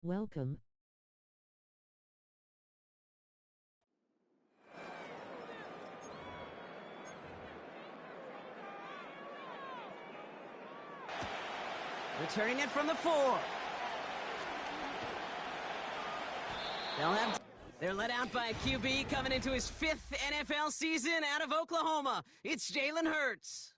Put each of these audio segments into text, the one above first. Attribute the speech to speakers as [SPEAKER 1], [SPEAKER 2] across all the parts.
[SPEAKER 1] Welcome.
[SPEAKER 2] Returning it from the 4. They're let out by a QB coming into his 5th NFL season out of Oklahoma. It's Jalen Hurts.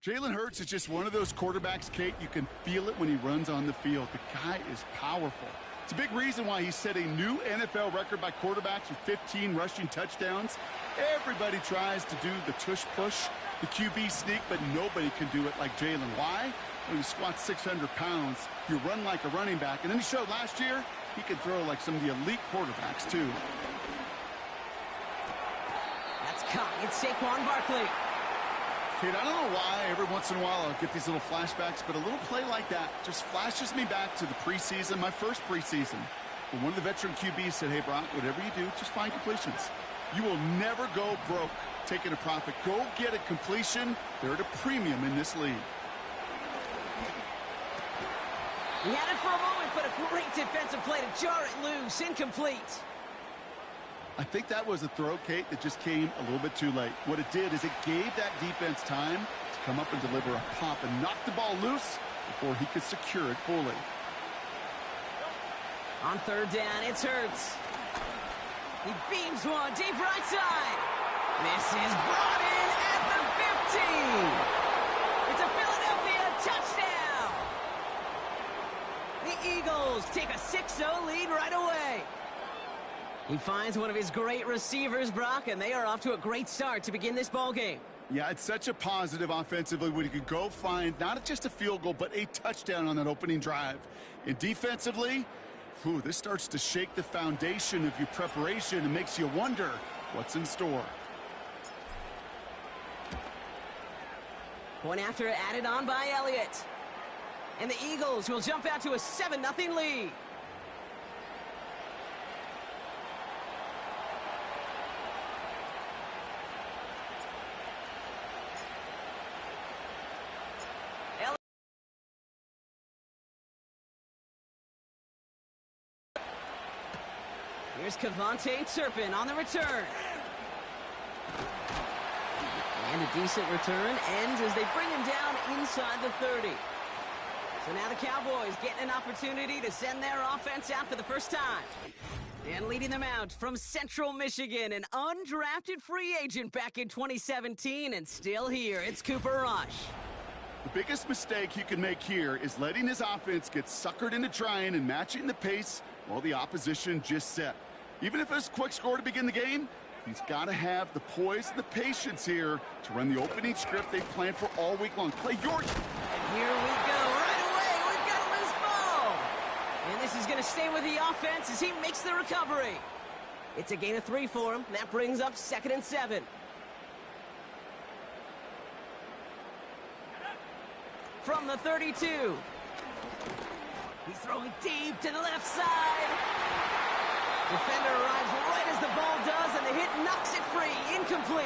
[SPEAKER 3] Jalen Hurts is just one of those quarterbacks, Kate. You can feel it when he runs on the field. The guy is powerful. It's a big reason why he set a new NFL record by quarterbacks with 15 rushing touchdowns. Everybody tries to do the tush push, the QB sneak, but nobody can do it like Jalen. Why? When he squats 600 pounds, you run like a running back. And then he showed last year he could throw like some of the elite quarterbacks, too.
[SPEAKER 2] That's caught. It's Saquon Barkley.
[SPEAKER 3] Kate, I don't know why every once in a while I'll get these little flashbacks, but a little play like that just flashes me back to the preseason, my first preseason. When one of the veteran QBs said, hey, Brock, whatever you do, just find completions. You will never go broke taking a profit. Go get a completion. They're at a premium in this league.
[SPEAKER 2] He had it for a moment, but a great defensive play to jar it loose. Incomplete.
[SPEAKER 3] I think that was a throw, Kate, that just came a little bit too late. What it did is it gave that defense time to come up and deliver a pop and knock the ball loose before he could secure it fully.
[SPEAKER 2] On 3rd down, it's Hurts. He beams one deep right side. This is brought in at the 15. It's a Philadelphia touchdown. The Eagles take a 6-0 lead right away. He finds one of his great receivers, Brock, and they are off to a great start to begin this ballgame.
[SPEAKER 3] Yeah, it's such a positive offensively when you could go find not just a field goal, but a touchdown on that opening drive. And defensively, this starts to shake the foundation of your preparation and makes you wonder what's in store.
[SPEAKER 2] Point after added on by Elliott. And the Eagles will jump out to a 7-0 lead. Here's Kevontae Turpin on the return. And a decent return ends as they bring him down inside the 30. So now the Cowboys getting an opportunity to send their offense out for the first time. And leading them out from Central Michigan, an undrafted free agent back in 2017 and still here, it's Cooper Rush.
[SPEAKER 3] The biggest mistake he can make here is letting his offense get suckered into trying and matching the pace while the opposition just set. Even if it's a quick score to begin the game, he's got to have the poise and the patience here to run the opening script they planned for all week long. Play your...
[SPEAKER 2] And here we go. Right away, we've got a loose ball. And this is going to stay with the offense as he makes the recovery. It's a gain of 3 for him. That brings up 2nd and 7. From the 32. He's throwing deep to the left side. Defender arrives right as the ball does, and the hit knocks it free. Incomplete.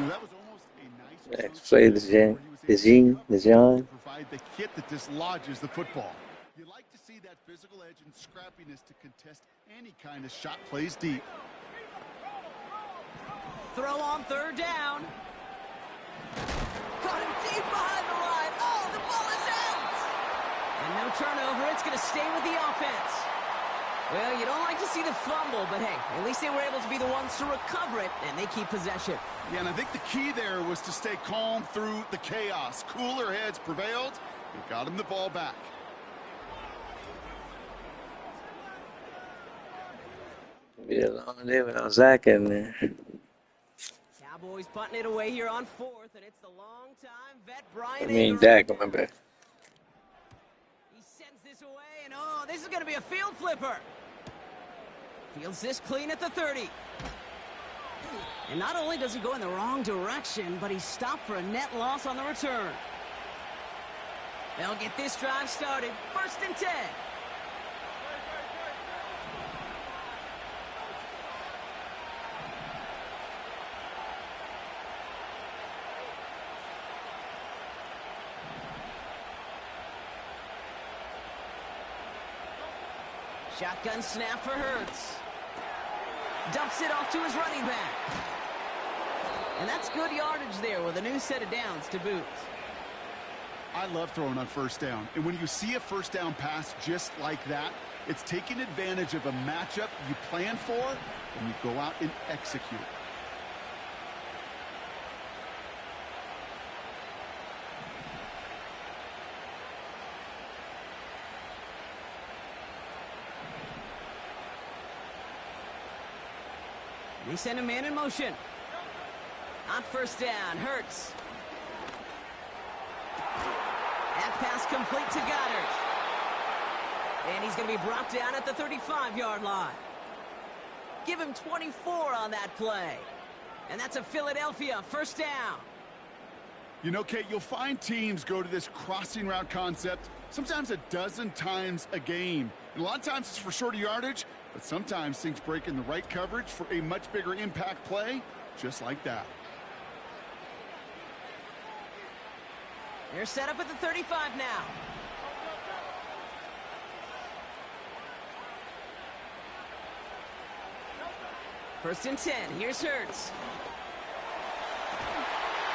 [SPEAKER 3] That was almost a nice...
[SPEAKER 4] Next play, the John.
[SPEAKER 3] Provide the hit that dislodges the football. You like to see that physical edge and scrappiness to contest any kind of shot plays deep.
[SPEAKER 2] Throw on 3rd down. Caught him deep behind the line. Oh, the ball is out. And no turnover. It's going to stay with the offense. Well, you don't like to see the fumble, but hey, at least they were able to be the ones to recover it, and they keep possession.
[SPEAKER 3] Yeah, and I think the key there was to stay calm through the chaos. Cooler heads prevailed and got him the ball back.
[SPEAKER 4] Be a long day without Zach in there.
[SPEAKER 2] Cowboys punting it away here on 4th, and it's the long-time vet Brian
[SPEAKER 4] I mean,
[SPEAKER 2] Ingram.
[SPEAKER 4] Dak, remember.
[SPEAKER 2] He sends this away, and oh, this is going to be a field flipper. Fields this clean at the 30. And not only does he go in the wrong direction, but he's stopped for a net loss on the return. They'll get this drive started. 1st and 10. Shotgun snap for Hurts. Dumps it off to his running back. And that's good yardage there with a new set of downs to boot.
[SPEAKER 3] I love throwing on first down. And when you see a first down pass just like that, it's taking advantage of a matchup you plan for, and you go out and execute.
[SPEAKER 2] They send a man in motion. On first down, Hurts. That pass complete to Goddard. And he's going to be brought down at the 35-yard line. Give him 24 on that play. And that's a Philadelphia first down.
[SPEAKER 3] You know, Kate, you'll find teams go to this crossing route concept sometimes a dozen times a game. And a lot of times it's for shorter yardage, but sometimes things break in the right coverage for a much bigger impact play, just like that.
[SPEAKER 2] They're set up at the 35 now. First and 10. Here's Hurts.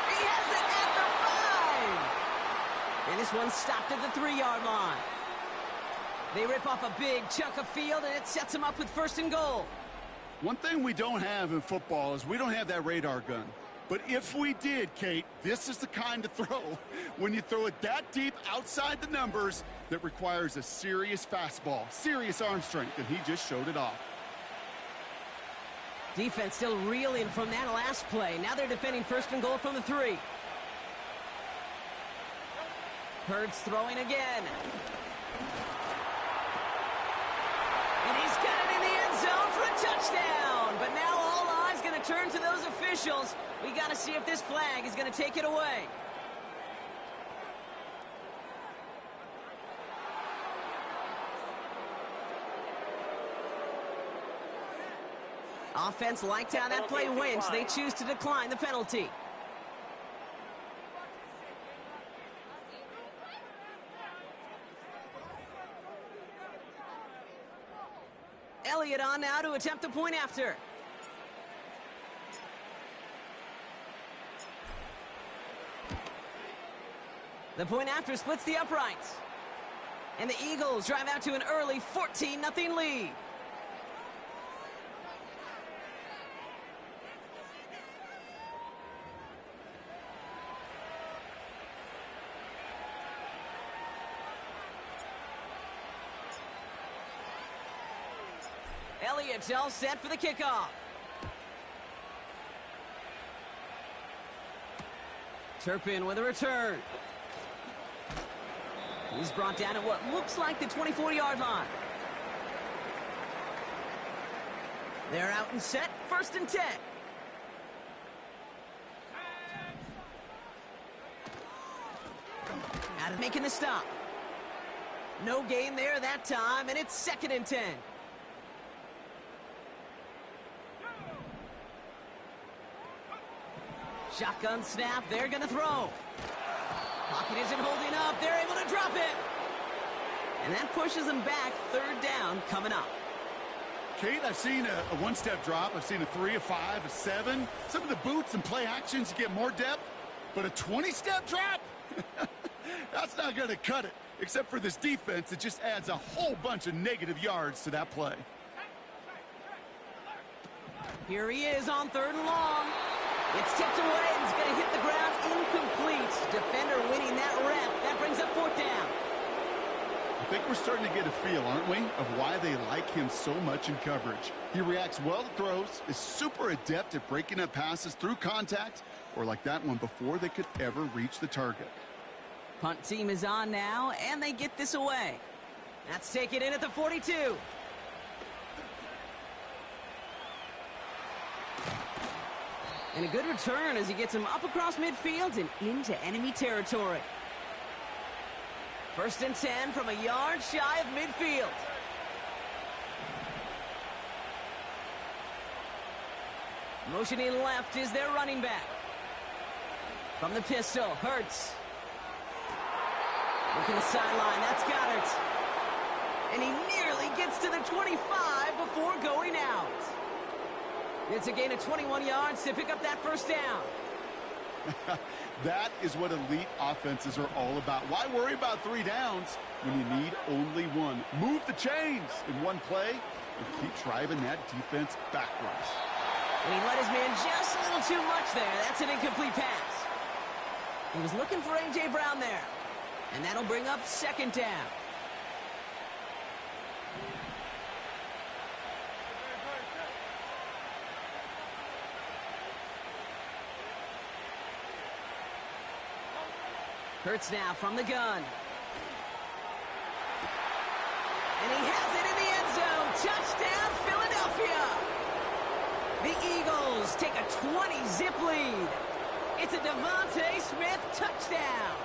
[SPEAKER 2] He has it at the 5. And this one's stopped at the 3-yard line. They rip off a big chunk of field, and it sets them up with first and goal.
[SPEAKER 3] One thing we don't have in football is we don't have that radar gun. But if we did, Kate, this is the kind of throw when you throw it that deep outside the numbers that requires a serious fastball, serious arm strength, and he just showed it off.
[SPEAKER 2] Defense still reeling from that last play. Now they're defending first and goal from the 3. Hurts throwing again. And he's got it in the end zone for a touchdown. But now all eyes going to turn to those officials. We got to see if this flag is going to take it away. Offense liked how that play went, so they choose to decline the penalty. Elliott on now to attempt the point after. The point after splits the uprights. And the Eagles drive out to an early 14-0 lead. Elliott's all set for the kickoff. Turpin with a return. He's brought down at what looks like the 24-yard line. They're out and set, first and 10. Out of making the stop. No gain there that time, and it's second and 10. Shotgun snap, they're going to throw. Pocket isn't holding up, they're able to drop it. And that pushes them back, third down coming up.
[SPEAKER 3] Kate, I've seen a one-step drop. I've seen a 3, a 5, a 7. Some of the boots and play actions, you get more depth. But a 20-step drop? That's not going to cut it. Except for this defense, it just adds a whole bunch of negative yards to that play.
[SPEAKER 2] Here he is on third and long. It's tipped away and it's going to hit the ground incomplete. Defender winning that rep. That brings up fourth down.
[SPEAKER 3] I think we're starting to get a feel, aren't we, of why they like him so much in coverage. He reacts well to throws, is super adept at breaking up passes through contact, or like that one before they could ever reach the target.
[SPEAKER 2] Punt team is on now, and they get this away. That's taken in at the 42. And a good return as he gets him up across midfield and into enemy territory. First and 10 from a yard shy of midfield. Motioning left is their running back. From the pistol, Hurts. Looking the sideline, that's Goddard. And he nearly gets to the 25 before going out. It's a gain of 21 yards to pick up that first down.
[SPEAKER 3] That is what elite offenses are all about. Why worry about 3 downs when you need only 1? Move the chains in one play and keep driving that defense backwards.
[SPEAKER 2] And he let his man just a little too much there. That's an incomplete pass. He was looking for A.J. Brown there. And that'll bring up second down. Hurts now from the gun. And he has it in the end zone. Touchdown, Philadelphia. The Eagles take a 20-zip lead. It's a Devontae Smith touchdown.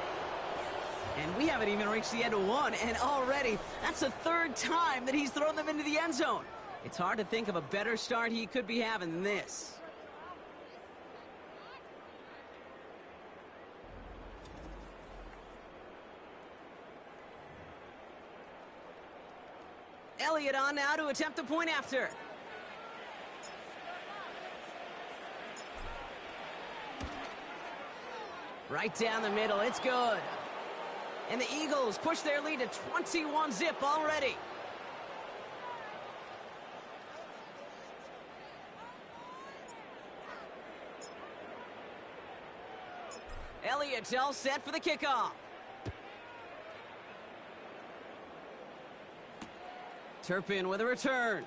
[SPEAKER 2] And we haven't even reached the end of one, and already that's the 3rd time that he's thrown them into the end zone. It's hard to think of a better start he could be having than this. Elliott on now to attempt the point after. Right down the middle, it's good. And the Eagles push their lead to 21-zip already. Elliott's all set for the kickoff. Turpin with a return.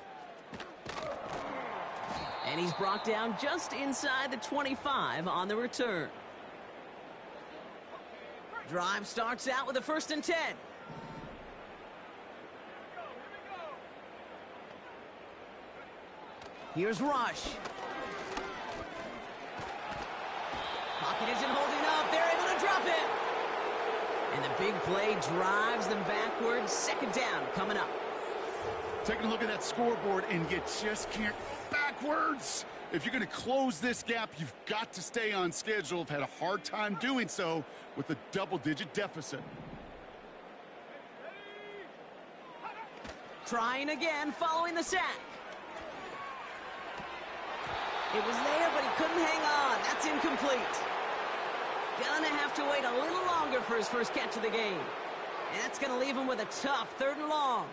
[SPEAKER 2] And he's brought down just inside the 25 on the return. Drive starts out with a 1st and 10. Here's Rush. Pocket isn't holding up. They're able to drop it. And the big play drives them backwards. Second down coming up.
[SPEAKER 3] Taking a look at that scoreboard, and you just can't backwards. If you're going to close this gap, you've got to stay on schedule. I've had a hard time doing so with a double-digit deficit.
[SPEAKER 2] Trying again following the sack. It was there, but he couldn't hang on. That's incomplete. Gonna have to wait a little longer for his first catch of the game. And that's going to leave him with a tough 3rd and long.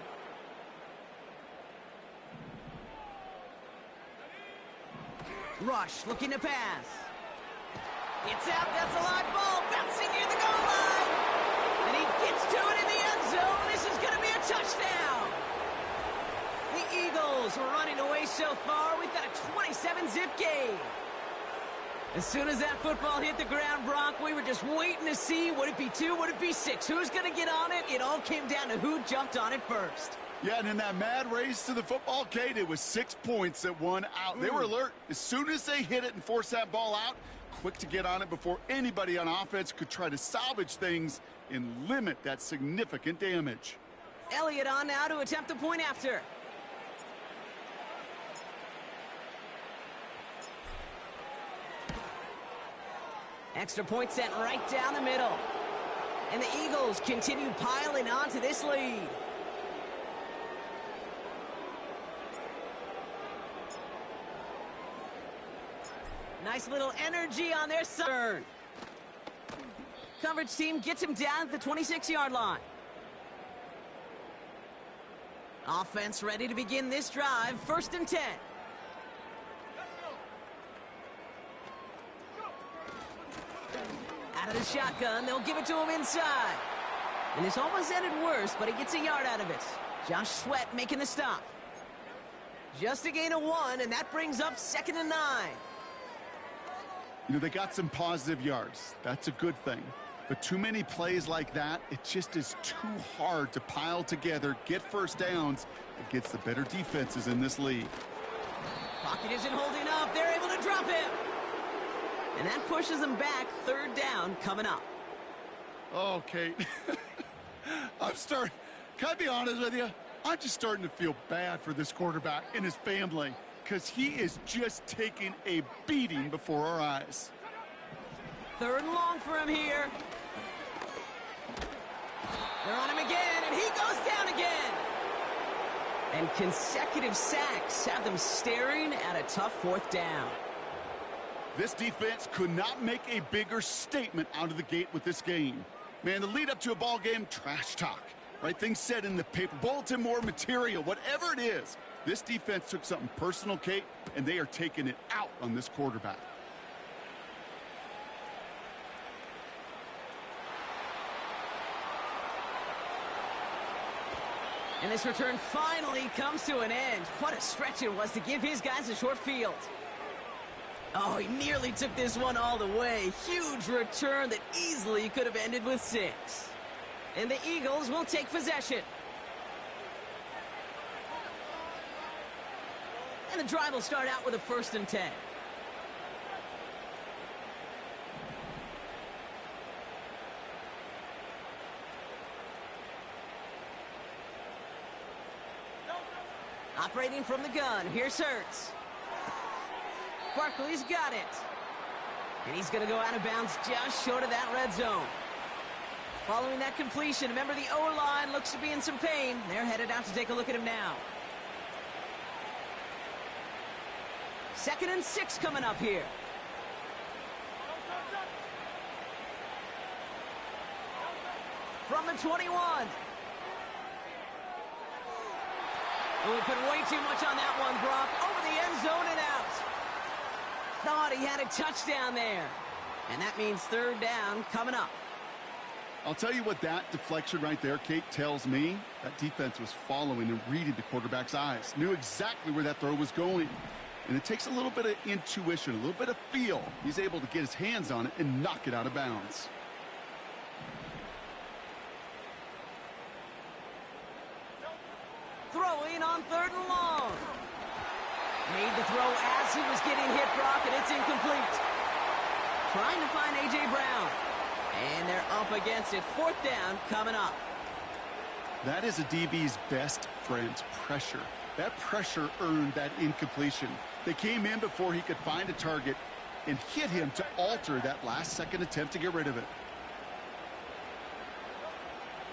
[SPEAKER 2] Rush looking to pass. It's out. That's a live ball. Bouncing near the goal line. And he gets to it in the end zone. This is going to be a touchdown. The Eagles are running away so far. We've got a 27-zip game. As soon as that football hit the ground, Brock, we were just waiting to see, would it be 2, would it be 6? Who's going to get on it? It all came down to who jumped on it first.
[SPEAKER 3] Yeah, and in that mad race to the football, Kate, it was 6 points that won out. They were alert. As soon as they hit it and forced that ball out, quick to get on it before anybody on offense could try to salvage things and limit that significant damage.
[SPEAKER 2] Elliott on now to attempt the point after. Extra point sent right down the middle. And the Eagles continue piling on to this lead. Nice little energy on their side. Coverage team gets him down at the 26-yard line. Offense ready to begin this drive. 1st and 10. Out of the shotgun, they'll give it to him inside. And this almost ended worse, but he gets a yard out of it. Josh Sweat making the stop. Just a gain of 1, and that brings up 2nd and 9.
[SPEAKER 3] You know, they got some positive yards. That's a good thing. But too many plays like that, it just is too hard to pile together, get first downs against the better defenses in this league.
[SPEAKER 2] Pocket isn't holding up. They're able to drop him. And that pushes them back. 3rd down coming up.
[SPEAKER 3] Oh, Kate. Can I be honest with you? I'm just starting to feel bad for this quarterback and his family, because he is just taking a beating before our eyes.
[SPEAKER 2] 3rd and long for him here. They're on him again, and he goes down again. And consecutive sacks have them staring at a tough fourth down.
[SPEAKER 3] This defense could not make a bigger statement out of the gate with this game. Man, the lead up to a ball game, trash talk. Right things said in the paper, bulletin board material, whatever it is. This defense took something personal, Kate, and they are taking it out on this quarterback.
[SPEAKER 2] And this return finally comes to an end. What a stretch it was to give his guys a short field. Oh, he nearly took this one all the way. Huge return that easily could have ended with 6. And the Eagles will take possession. And the drive will start out with a 1st and 10. Operating from the gun, here's Hurts. Barkley's got it. And he's going to go out of bounds just short of that red zone. Following that completion, remember the O-line looks to be in some pain. They're headed out to take a look at him now. 2nd and 6 coming up here. From the 21. Oh, we put way too much on that one, Brock. Over the end zone and out. Thought he had a touchdown there. And that means 3rd down coming up.
[SPEAKER 3] I'll tell you what that deflection right there, Kate, tells me. That defense was following and reading the quarterback's eyes. Knew exactly where that throw was going. And it takes a little bit of intuition, a little bit of feel. He's able to get his hands on it and knock it out of bounds.
[SPEAKER 2] Throwing on 3rd and long. Made the throw as he was getting hit, Brock, and it's incomplete. Trying to find A.J. Brown. And they're up against it. 4th down coming up.
[SPEAKER 3] That is a DB's best friend, pressure. That pressure earned that incompletion. They came in before he could find a target and hit him to alter that last-second attempt to get rid of it.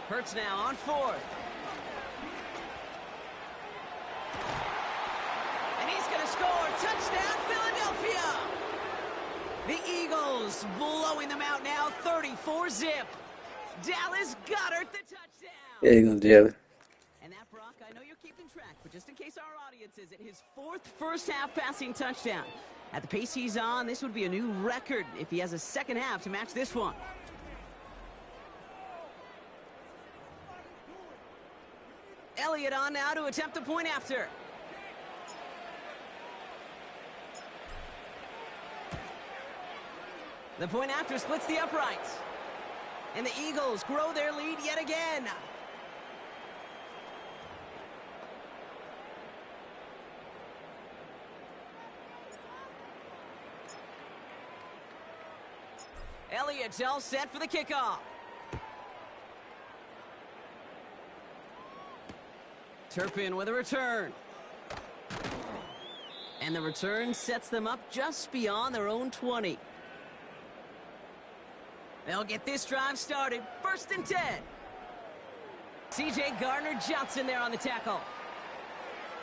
[SPEAKER 2] Hurts now on 4th. And he's going to score. Touchdown, Philadelphia. The Eagles blowing them out now, 34-zip. Dallas Goedert the touchdown.
[SPEAKER 4] Yeah, you're going to do it.
[SPEAKER 2] And that, Brock, I know you're keeping track, but just in case our audience isn't, his 4th first-half passing touchdown. At the pace he's on, this would be a new record if he has a second half to match this one. Elliott on now to attempt the point after. The point after splits the uprights. And the Eagles grow their lead yet again. Elliott's all set for the kickoff. Turpin with a return. And the return sets them up just beyond their own 20. They'll get this drive started. 1st and 10. C.J. Gardner-Johnson there on the tackle.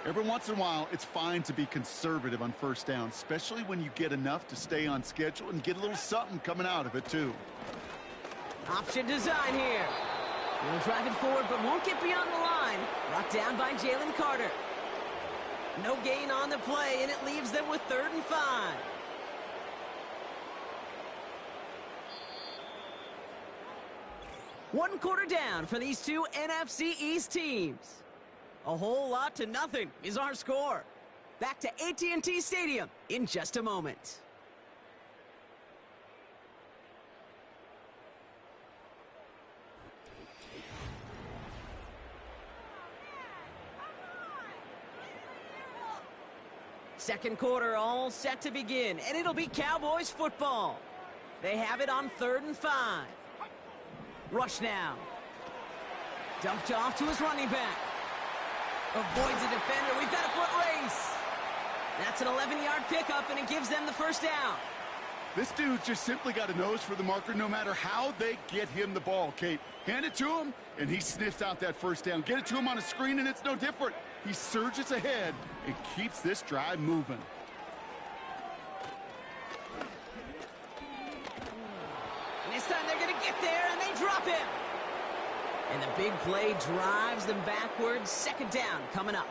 [SPEAKER 3] Every once in a while, it's fine to be conservative on 1st down, especially when you get enough to stay on schedule and get a little something coming out of it, too.
[SPEAKER 2] Option design here. Will drive it forward, but won't get beyond the line. Brought down by Jalen Carter. No gain on the play, and it leaves them with 3rd and 5. One quarter down for these two NFC East teams. A whole lot to nothing is our score. Back to AT&T Stadium in just a moment. Second quarter all set to begin, and it'll be Cowboys football. They have it on 3rd and 5. Rush now. Dumped off to his running back. Avoids a defender. We've got a foot race. That's an 11-yard pickup, and it gives them the 1st down.
[SPEAKER 3] This dude's just simply got a nose for the marker no matter how they get him the ball, Kate. Hand it to him, and he sniffs out that first down. Get it to him on a screen, and it's no different. He surges ahead and keeps this drive moving.
[SPEAKER 2] And this time they're going to get there, and they drop him. And the big play drives them backwards. Second down coming up.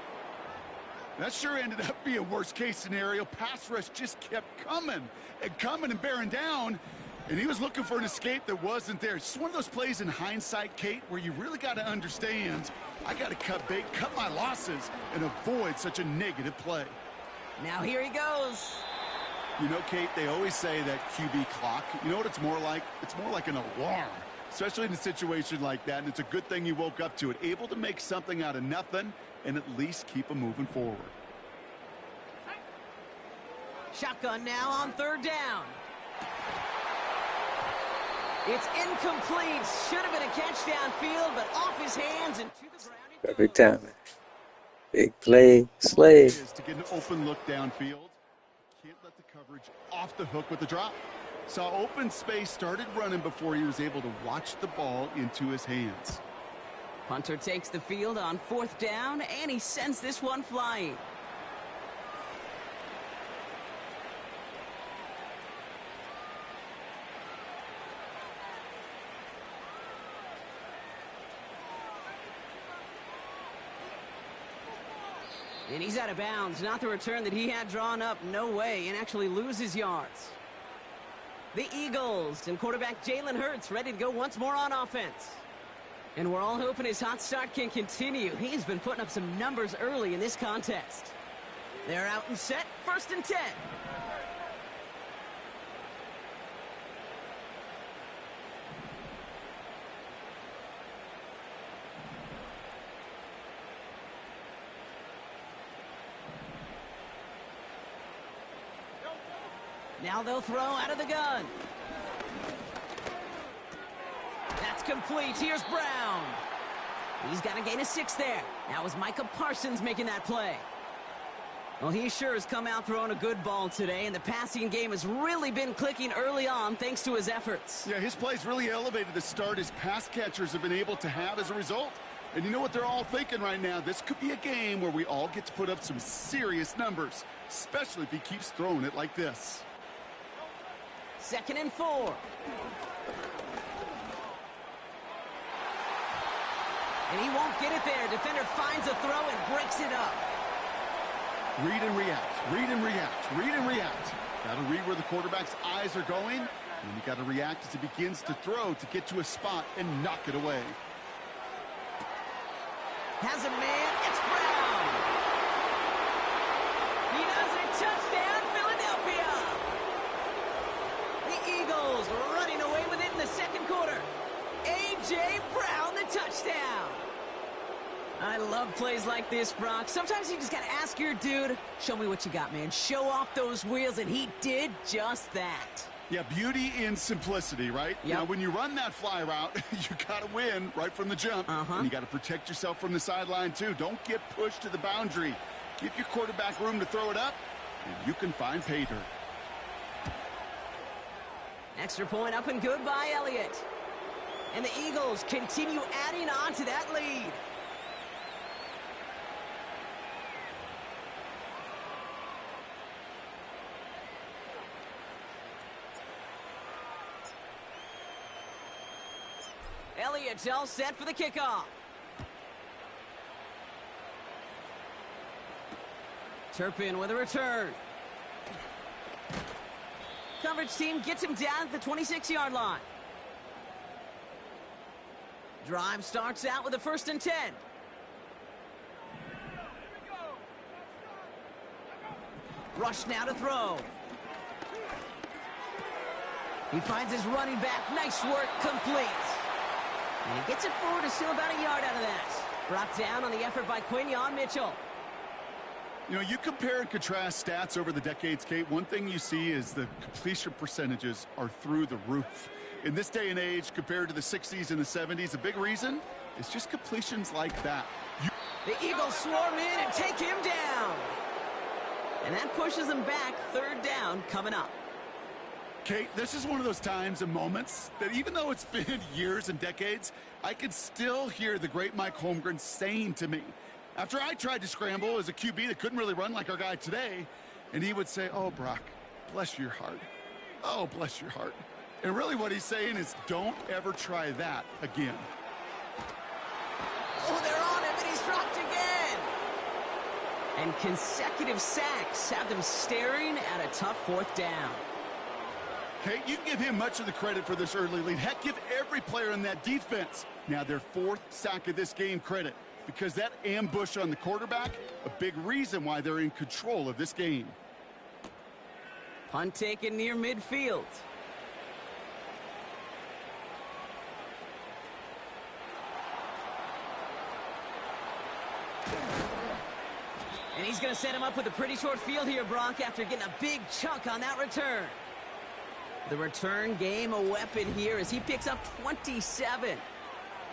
[SPEAKER 3] That sure ended up being a worst-case scenario. Pass rush just kept coming and bearing down, and he was looking for an escape that wasn't there. It's just one of those plays in hindsight, Kate, where you really got to understand, I got to cut bait, cut my losses, and avoid such a negative play.
[SPEAKER 2] Now here he goes.
[SPEAKER 3] You know, Kate, they always say that QB clock, you know what it's more like? It's more like an alarm, especially in a situation like that, and it's a good thing you woke up to it, able to make something out of nothing and at least keep them moving forward.
[SPEAKER 2] Shotgun now on third down. It's incomplete. Should have been a catch downfield, but off his hands and to the ground.
[SPEAKER 4] Perfect timing. Big play, Slade.
[SPEAKER 3] To get an open look downfield. Can't let the coverage off the hook with the drop. Saw open space, started running before he was able to watch the ball into his hands.
[SPEAKER 2] Punter takes the field on fourth down, and he sends this one flying. And he's out of bounds. Not the return that he had drawn up. No way. And actually loses yards. The Eagles and quarterback Jalen Hurts ready to go once more on offense. And we're all hoping his hot start can continue. He's been putting up some numbers early in this contest. They're out and set. First and 10. Now they'll throw out of the gun. That's complete. Here's Brown. He's got to gain a 6 there. That was Micah Parsons making that play. Well, he sure has come out throwing a good ball today, and the passing game has really been clicking early on thanks to his efforts.
[SPEAKER 3] Yeah, his plays really elevated the start his pass catchers have been able to have as a result. And you know what they're all thinking right now? This could be a game where we all get to put up some serious numbers, especially if he keeps throwing it like this.
[SPEAKER 2] 2nd and 4. And he won't get it there. Defender finds a throw and breaks it up.
[SPEAKER 3] Read and react, read and react, read and react. Got to read where the quarterback's eyes are going, and you got to react as he begins to throw to get to a spot and knock it away.
[SPEAKER 2] Has a man. It's Brown. He does it. Touchdown, Philadelphia. The Eagles running away with it in the second quarter. A.J. Brown, the touchdown. I love plays like this, Brock. Sometimes you just got to ask your dude, show me what you got, man. Show off those wheels, and he did just that.
[SPEAKER 3] Yeah, beauty in simplicity, right?
[SPEAKER 2] Yep.
[SPEAKER 3] Now, when you run that fly route, you got to win right from the jump. And you got to protect yourself from the sideline, too. Don't get pushed to the boundary. Give your quarterback room to throw it up, and you can find pay dirt.
[SPEAKER 2] Extra point up and good by Elliott. And the Eagles continue adding on to that lead. Elliott's all set for the kickoff. Turpin with a return. Coverage team gets him down at the 26-yard line. Drive starts out with a 1st and 10. Rush now to throw. He finds his running back. Nice work, complete. And he gets it forward to still about a yard out of that. Brought down on the effort by Quinyon Mitchell.
[SPEAKER 3] You know, you compare and contrast stats over the decades, Kate. One thing you see is the completion percentages are through the roof. In this day and age, compared to the 60s and the 70s, a big reason is just completions like that.
[SPEAKER 2] The Eagles swarm in and take him down. And that pushes them back. 3rd down coming up.
[SPEAKER 3] Kate, this is one of those times and moments that even though it's been years and decades, I can still hear the great Mike Holmgren saying to me, after I tried to scramble as a QB that couldn't really run like our guy today, and he would say, "Oh, Brock, bless your heart. Oh, bless your heart." And really what he's saying is, don't ever try that again.
[SPEAKER 2] Oh, they're on him, and he's dropped again. And consecutive sacks have them staring at a tough fourth down.
[SPEAKER 3] Kate, you give him much of the credit for this early lead. Heck, give every player in that defense now their fourth sack of this game credit, because that ambush on the quarterback, a big reason why they're in control of this game.
[SPEAKER 2] Punt taken near midfield. And he's going to set him up with a pretty short field here, Brock, after getting a big chunk on that return. The return game a weapon here as he picks up 27.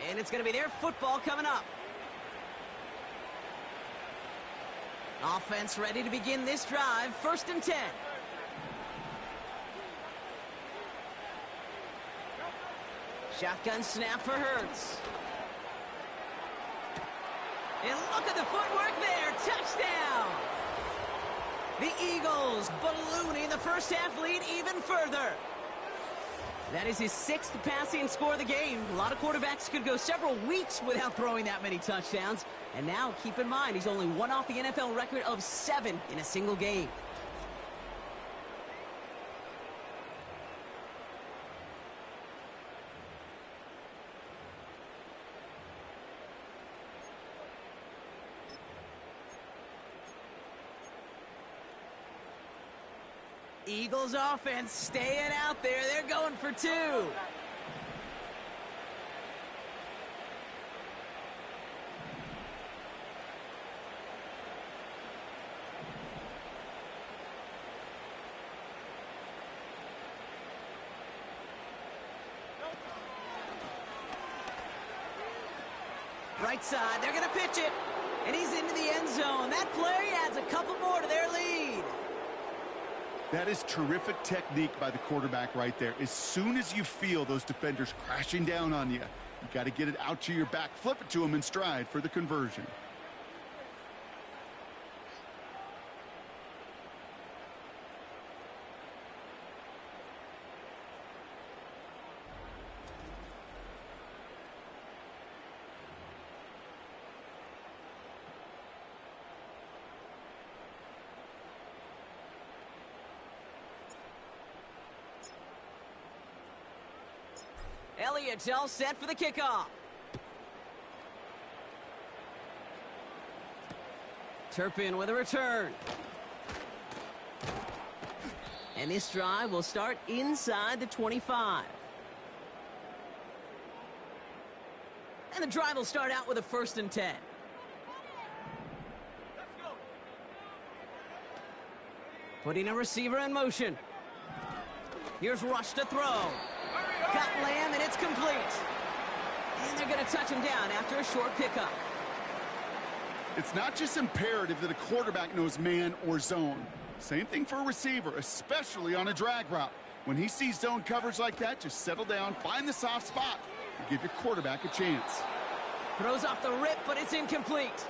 [SPEAKER 2] And it's going to be their football coming up. Offense ready to begin this drive. 1st and 10. Shotgun snap for Hurts. And look at the footwork there. Touchdown! The Eagles ballooning the first half lead even further. That is his 6th passing score of the game. A lot of quarterbacks could go several weeks without throwing that many touchdowns. And now, keep in mind, he's only one off the NFL record of 7 in a single game. Eagles offense staying out there. They're going for 2. Right side, they're going to pitch it. And he's into the end zone. That play adds a couple more to their lead.
[SPEAKER 3] That is terrific technique by the quarterback right there. As soon as you feel those defenders crashing down on you, you got to get it out to your back, flip it to them in stride for the conversion.
[SPEAKER 2] Elliott's all set for the kickoff. Turpin with a return. And this drive will start inside the 25. And the drive will start out with a 1st and 10. Putting a receiver in motion. Here's Rush to throw. Got Lamb, and it's complete. And they're going to touch him down after a short pickup.
[SPEAKER 3] It's not just imperative that a quarterback knows man or zone. Same thing for a receiver, especially on a drag route. When he sees zone coverage like that, just settle down, find the soft spot, and give your quarterback a chance.
[SPEAKER 2] Throws off the rip, but it's incomplete.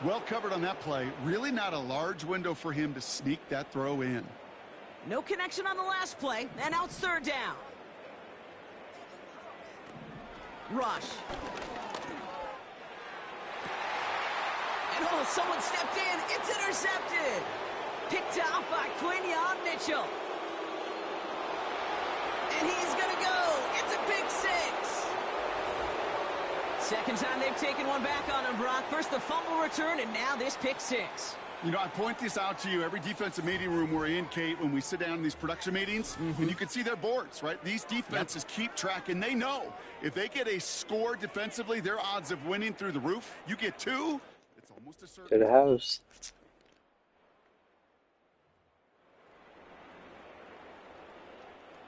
[SPEAKER 3] Well covered on that play. Really not a large window for him to sneak that throw in.
[SPEAKER 2] No connection on the last play, and now it's 3rd down. Rush. And oh, someone stepped in. It's intercepted. Picked off by Quinyon Mitchell. And he's going to go. It's a big 6. Second time they've taken one back on him, Brock. First the fumble return, and now this pick 6.
[SPEAKER 3] You know, I point this out to you every defensive meeting room we're in, Kate, when we sit down in these production meetings, and you can see their boards, right? These defenses keep track, and they know if they get a score defensively, their odds of winning through the roof. You get 2, it's almost a certain.
[SPEAKER 4] To the house.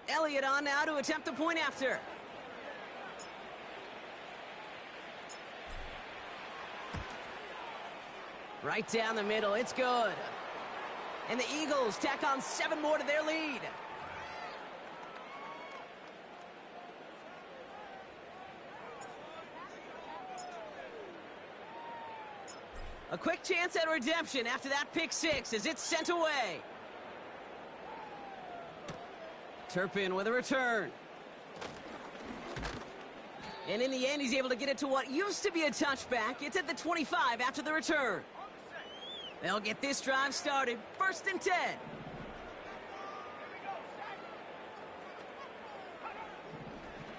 [SPEAKER 2] Elliott on now to attempt the point after. Right down the middle, it's good. And the Eagles tack on 7 more to their lead. A quick chance at redemption after that pick six as it's sent away. Turpin with a return. And in the end, he's able to get it to what used to be a touchback. It's at the 25 after the return. They'll get this drive started. 1st and 10.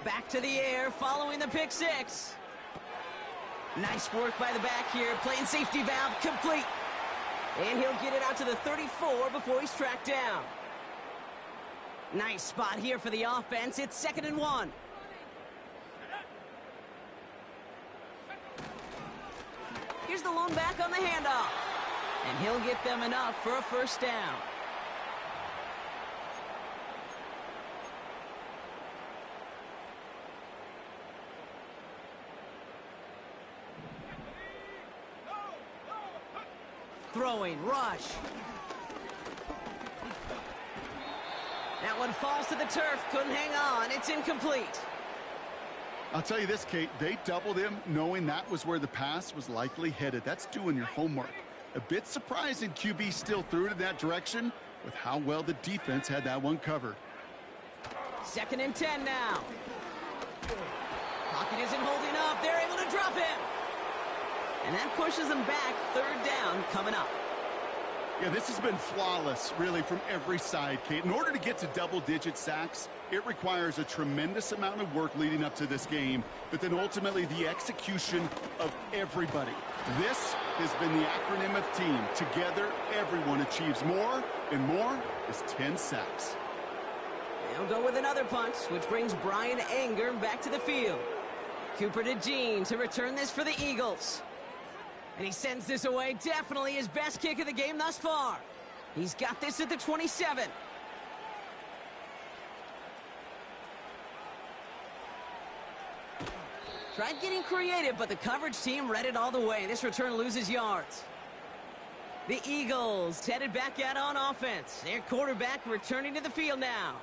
[SPEAKER 2] Back to the air following the pick six. Nice work by the back here. Playing safety valve complete. And he'll get it out to the 34 before he's tracked down. Nice spot here for the offense. It's 2nd and 1. Here's the lone back on the handoff. And he'll get them enough for a 1st down. Throwing, rush. That one falls to the turf, couldn't hang on, it's incomplete.
[SPEAKER 3] I'll tell you this, Kate, they doubled him knowing that was where the pass was likely headed. That's doing your homework. A bit surprising QB still threw it in that direction with how well the defense had that one covered.
[SPEAKER 2] 2nd and 10 now. Pocket isn't holding up, they're able to drop him. And that pushes them back. 3rd down coming up.
[SPEAKER 3] Yeah, this has been flawless, really, from every side, Kate. In order to get to double-digit sacks, it requires a tremendous amount of work leading up to this game, but then ultimately the execution of everybody. This has been the acronym of team. Together, everyone achieves more, and more is 10 sacks.
[SPEAKER 2] They'll go with another punt, which brings Brian Anger back to the field. Cooper to Jean to return this for the Eagles. And he sends this away, definitely his best kick of the game thus far. He's got this at the 27. Tried getting creative, but the coverage team read it all the way. This return loses yards. The Eagles headed back out on offense. Their quarterback returning to the field now.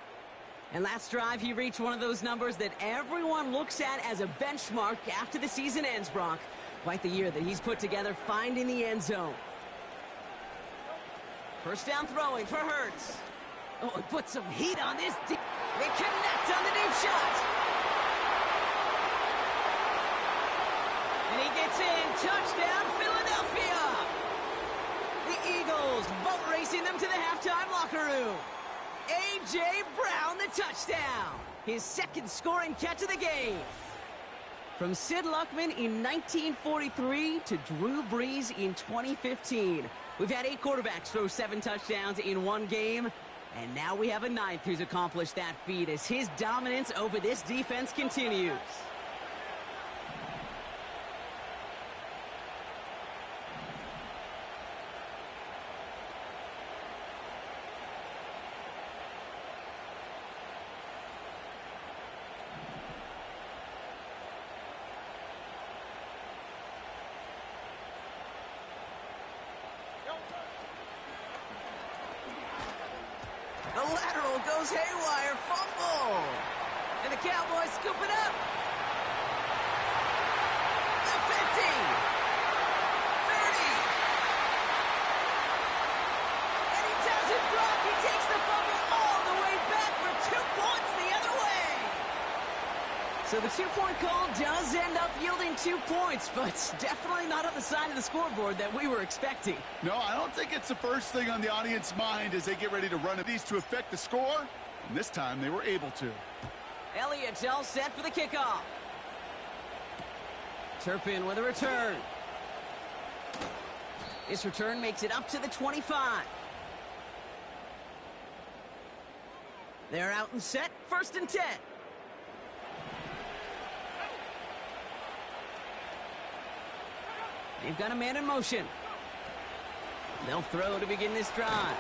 [SPEAKER 2] And last drive, he reached one of those numbers that everyone looks at as a benchmark after the season ends, Brock. Quite the year that he's put together, finding the end zone. 1st down throwing for Hurts. Oh, he put some heat on this. They connect on the deep shot. And he gets in. Touchdown, Philadelphia. The Eagles boat racing them to the halftime locker room. A.J. Brown, the touchdown. His 2nd scoring catch of the game. From Sid Luckman in 1943 to Drew Brees in 2015. We've had 8 quarterbacks throw 7 touchdowns in one game. And now we have a 9th who's accomplished that feat as his dominance over this defense continues. The lateral goes haywire, fumble. And the Cowboys scoop it up. The 50. 30. And he doesn't drop. He takes the fumble all the way back for 2 points the other way. So the 2-point call does end up yielding 2 points, but definitely not on the side of the scoreboard that we were expecting.
[SPEAKER 3] No, I don't think it's the first thing on the audience's mind as they get ready to run these to affect the score. And this time they were able to.
[SPEAKER 2] Elliott's all set for the kickoff. Turpin with a return. This return makes it up to the 25. They're out and set. 1st and 10. They've got a man in motion. They'll throw to begin this drive.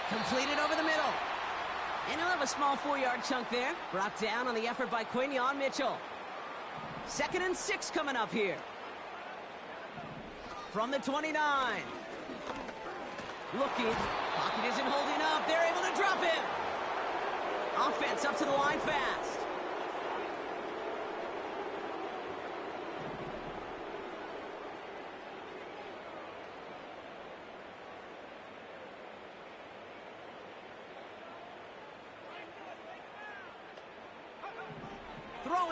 [SPEAKER 2] Completed over the middle. And he'll have a small 4-yard chunk there. Brought down on the effort by Quinion Mitchell. 2nd and 6 coming up here. From the 29. Looking. Pocket isn't holding up. They're able to drop him. Offense up to the line fast.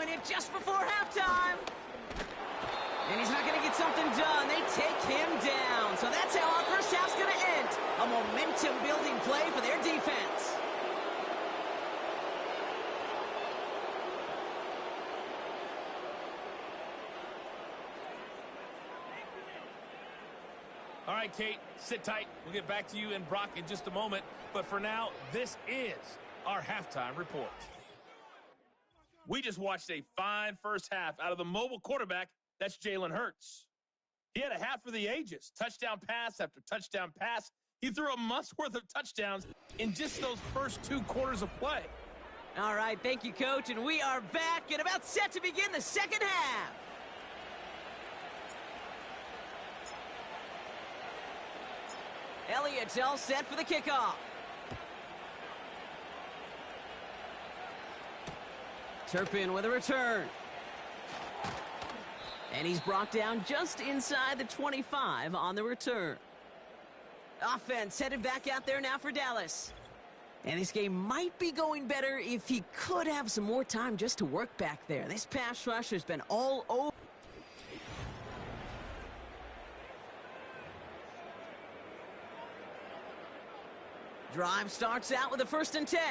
[SPEAKER 2] doing it just before halftime. And he's not going to get something done. They take him down. So that's how our first half's going to end. A momentum-building play for their defense.
[SPEAKER 1] All right, Kate, sit tight. We'll get back to you and Brock in just a moment. But for now, this is our halftime report. We just watched a fine first half out of the mobile quarterback. That's Jalen Hurts. He had a half for the ages. Touchdown pass after touchdown pass. He threw a month's worth of touchdowns in just those first 2 quarters of play.
[SPEAKER 2] All right, thank you, Coach. And we are back and about set to begin the second half. Elliott's all set for the kickoff. Turpin with a return. And he's brought down just inside the 25 on the return. Offense headed back out there now for Dallas. And this game might be going better if he could have some more time just to work back there. This pass rush has been all over. Drive starts out with a 1st and 10.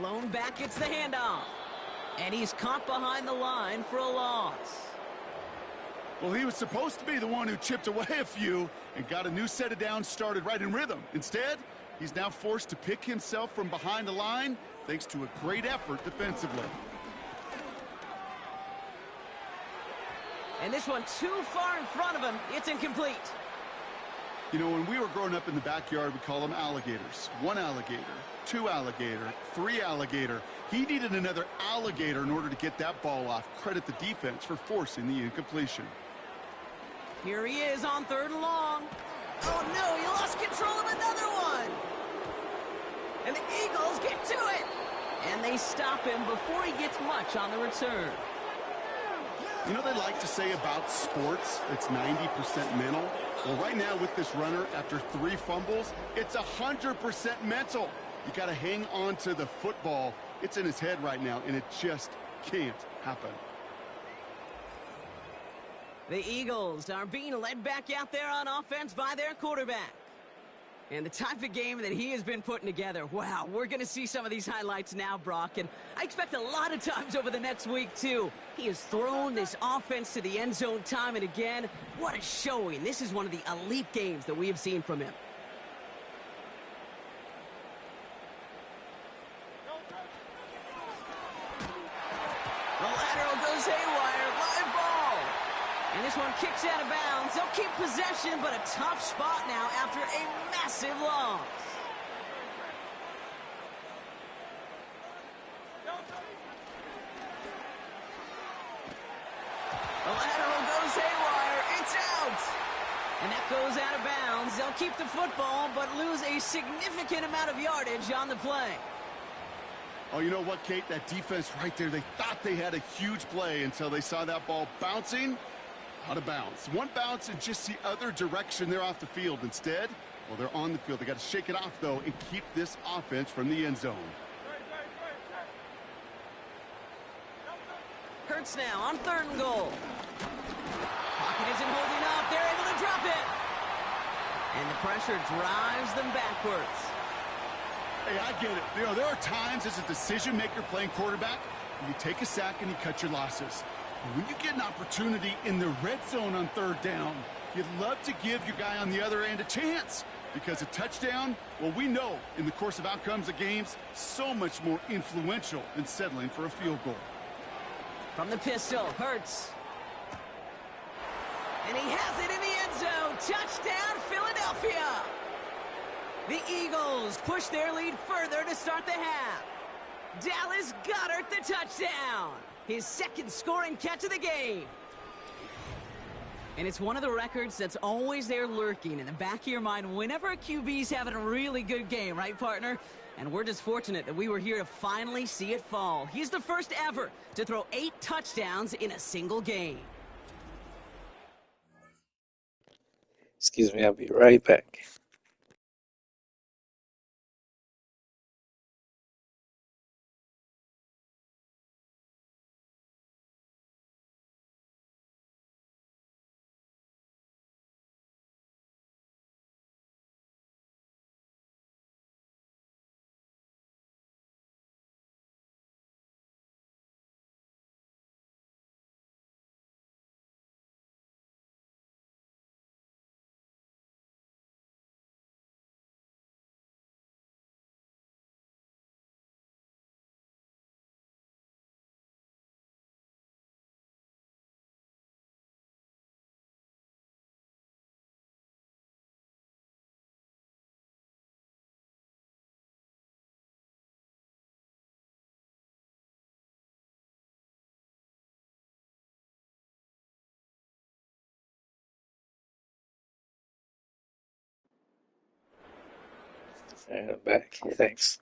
[SPEAKER 2] Lone back gets the handoff. And he's caught behind the line for a loss.
[SPEAKER 3] Well, he was supposed to be the one who chipped away a few and got a new set of downs started right in rhythm. Instead, he's now forced to pick himself from behind the line thanks to a great effort defensively.
[SPEAKER 2] And this one too far in front of him. It's incomplete.
[SPEAKER 3] You know, when we were growing up in the backyard, we call them alligators. 1 alligator, 2 alligator, 3 alligator. He needed another alligator in order to get that ball off. Credit the defense for forcing the incompletion.
[SPEAKER 2] Here he is on 3rd and long. Oh, no, he lost control of another one. And the Eagles get to it. And they stop him before he gets much on the return.
[SPEAKER 3] You know, they like to say about sports, it's 90% mental. Well, right now with this runner, after 3 fumbles, it's 100% mental. You got to hang on to the football. It's in his head right now, and it just can't happen.
[SPEAKER 2] The Eagles are being led back out there on offense by their quarterback. And the type of game that he has been putting together, wow, we're going to see some of these highlights now, Brock. And I expect a lot of times over the next week, too. He has thrown this offense to the end zone time and again. What a showing. This is one of the elite games that we have seen from him. The lateral goes haywire. Live ball. And this one kicks out of bounds. They'll keep possession, but a tough spot now after a massive loss. The lateral goes haywire. It's out. And that goes out of bounds. They'll keep the football, but lose a significant amount of yardage on the play.
[SPEAKER 3] Oh, you know what, Kate? That defense right there, they thought they had a huge play until they saw that ball bouncing out of bounds. One bounce in just the other direction. They're off the field. Instead, well, they're on the field. They got to shake it off, though, and keep this offense from the end zone.
[SPEAKER 2] Hurts now on 3rd and goal. Pocket isn't holding up. They're able to drop it. And the pressure drives them backwards.
[SPEAKER 3] Hey, I get it. You know, there are times as a decision-maker playing quarterback, you take a sack and you cut your losses. But when you get an opportunity in the red zone on 3rd down, you'd love to give your guy on the other end a chance. Because a touchdown, well, we know in the course of outcomes of games, so much more influential than settling for a field goal.
[SPEAKER 2] From the pistol, Hurts. And he has it in the end zone. Touchdown, Philadelphia. The Eagles push their lead further to start the half. Dallas Goedert the touchdown. His 2nd scoring catch of the game. And it's one of the records that's always there lurking in the back of your mind whenever a QB's having a really good game, right, partner? And we're just fortunate that we were here to finally see it fall. He's the first ever to throw 8 touchdowns in a single game.
[SPEAKER 4] Excuse me, I'll be right back. I'm back. Thanks.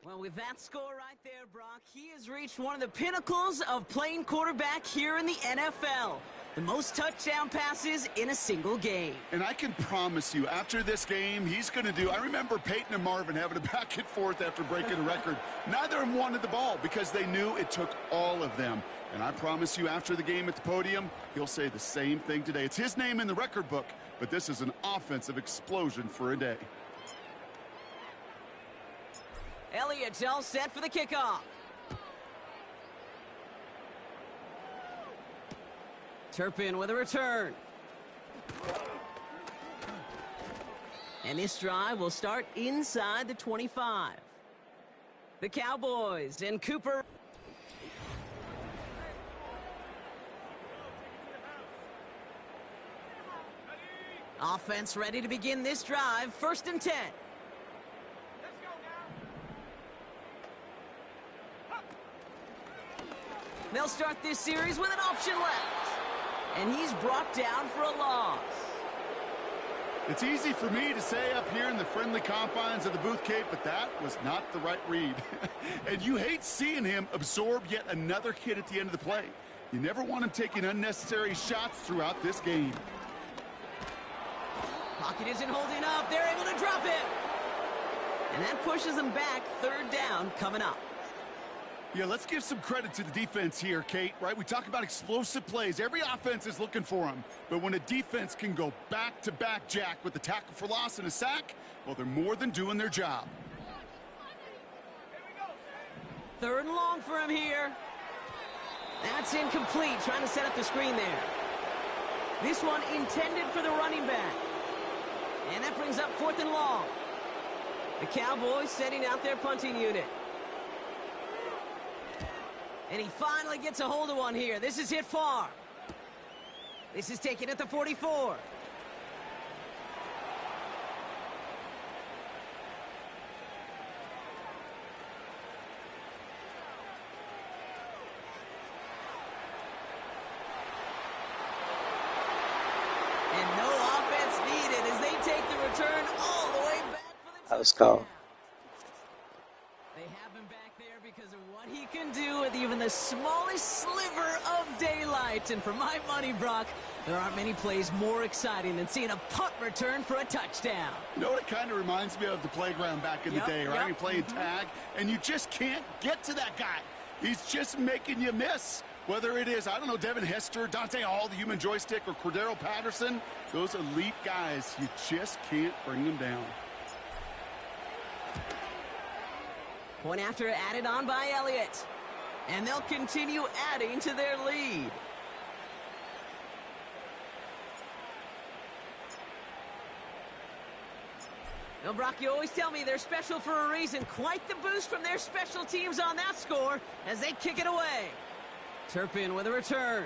[SPEAKER 2] Well, with that score right there, Brock, he has reached one of the pinnacles of playing quarterback here in the NFL. The most touchdown passes in a single game.
[SPEAKER 3] And I can promise you, after this game, he's going to do... I remember Peyton and Marvin having a back and forth after breaking a record. Neither of them wanted the ball because they knew it took all of them. And I promise you, after the game at the podium, he'll say the same thing today. It's his name in the record book, but this is an offensive explosion for a day.
[SPEAKER 2] Elliott's all set for the kickoff. Turpin with a return. And this drive will start inside the 25. The Cowboys and Cooper. Offense ready to begin this drive. 1st and 10. They'll start this series with an option left. And he's brought down for a loss.
[SPEAKER 3] It's easy for me to say up here in the friendly confines of the booth, Kate, but that was not the right read. And you hate seeing him absorb yet another hit at the end of the play. You never want him taking unnecessary shots throughout this game.
[SPEAKER 2] Pocket isn't holding up. They're able to drop it. And that pushes them back. 3rd down coming up.
[SPEAKER 3] Yeah, let's give some credit to the defense here, Kate, right? We talk about explosive plays. Every offense is looking for them. But when a defense can go back-to-back, Jack, with a tackle for loss and a sack, well, they're more than doing their job.
[SPEAKER 2] 3rd and long for him here. That's incomplete, trying to set up the screen there. This one intended for the running back. And that brings up 4th and long. The Cowboys setting out their punting unit. And he finally gets a hold of one here. This is hit far. This is taken at the 44. And no offense needed as they take the return all the way back for the touchdown.
[SPEAKER 4] That was called.
[SPEAKER 2] They have him back there because of what he can do with even the smallest sliver of daylight. And for my money, Brock, there aren't many plays more exciting than seeing a punt return for a touchdown.
[SPEAKER 3] You know what it kind of reminds me of? The playground back in the day, right? You're playing tag, and you just can't get to that guy. He's just making you miss. Whether it is, I don't know, Devin Hester, Dante Hall, the human joystick, or Cordero Patterson, those elite guys, you just can't bring them down.
[SPEAKER 2] Point after added on by Elliott. And they'll continue adding to their lead. Now, Brock, you always tell me they're special for a reason. Quite the boost from their special teams on that score as they kick it away. Turpin with a return.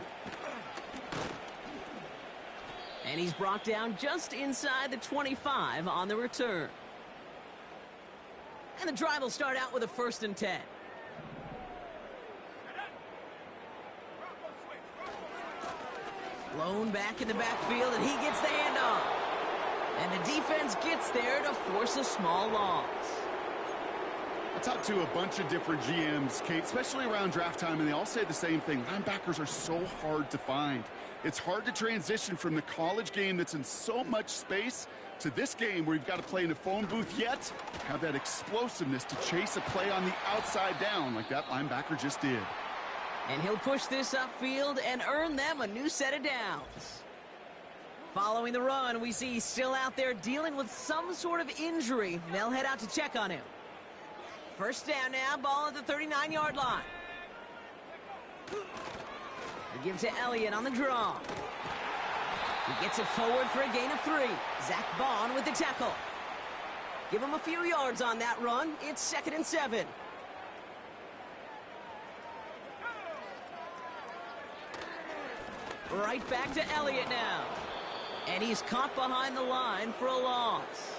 [SPEAKER 2] And he's brought down just inside the 25 on the return. And the drive will start out with a 1st and 10. Lone back in the backfield, and he gets the handoff. And the defense gets there to force a small loss.
[SPEAKER 3] I talked to a bunch of different GMs, Kate, especially around draft time, and they all say the same thing. Linebackers are so hard to find. It's hard to transition from the college game that's in so much space to this game where you've got to play in a phone booth, yet have that explosiveness to chase a play on the outside down like that linebacker just did.
[SPEAKER 2] And he'll push this upfield and earn them a new set of downs. Following the run, we see he's still out there dealing with some sort of injury. They'll head out to check on him. 1st down now, ball at the 39-yard line. They give to Elliott on the draw. He gets it forward for a gain of 3. Zach Bond with the tackle. Give him a few yards on that run. It's 2nd and 7. Right back to Elliott now. And he's caught behind the line for a loss.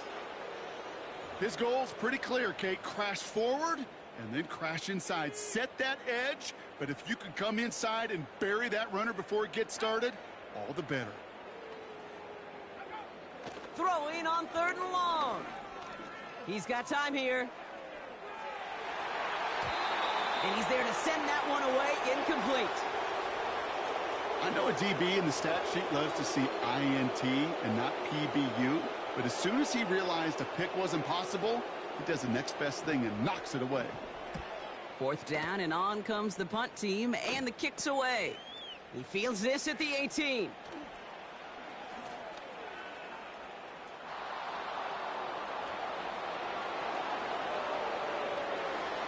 [SPEAKER 3] His goal's pretty clear, Kate. Crash forward and then crash inside. Set that edge, but if you can come inside and bury that runner before it gets started, all the better.
[SPEAKER 2] Throwing on 3rd and long. He's got time here. And he's there to send that one away, incomplete.
[SPEAKER 3] I know a DB in the stat sheet loves to see INT and not PBU, but as soon as he realized a pick wasn't possible, he does the next best thing and knocks it away.
[SPEAKER 2] 4th down, and on comes the punt team, and the kick's away. He fields this at the 18.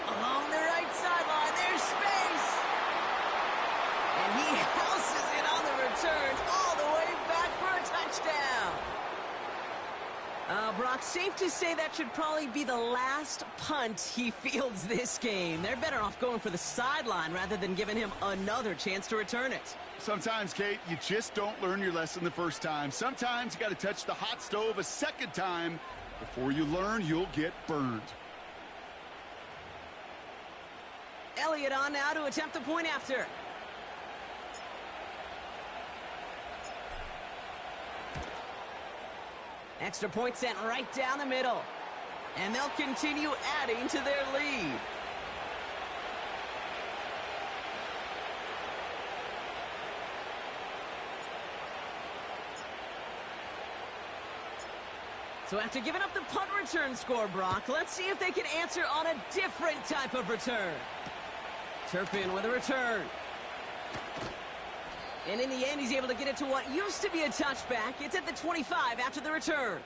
[SPEAKER 2] Along the right sideline, there's space. And he houses it on the return all the way back for a touchdown. Brock, safe to say that should probably be the last punt he fields this game. They're better off going for the sideline rather than giving him another chance to return it.
[SPEAKER 3] Sometimes, Kate, you just don't learn your lesson the first time. Sometimes you got to touch the hot stove a second time. Before you learn, you'll get burned.
[SPEAKER 2] Elliott on now to attempt the point after. Extra point sent right down the middle. And they'll continue adding to their lead. So after giving up the punt return score, Brock, let's see if they can answer on a different type of return. Turpin with a return. And in the end, he's able to get it to what used to be a touchback. It's at the 25 after the return.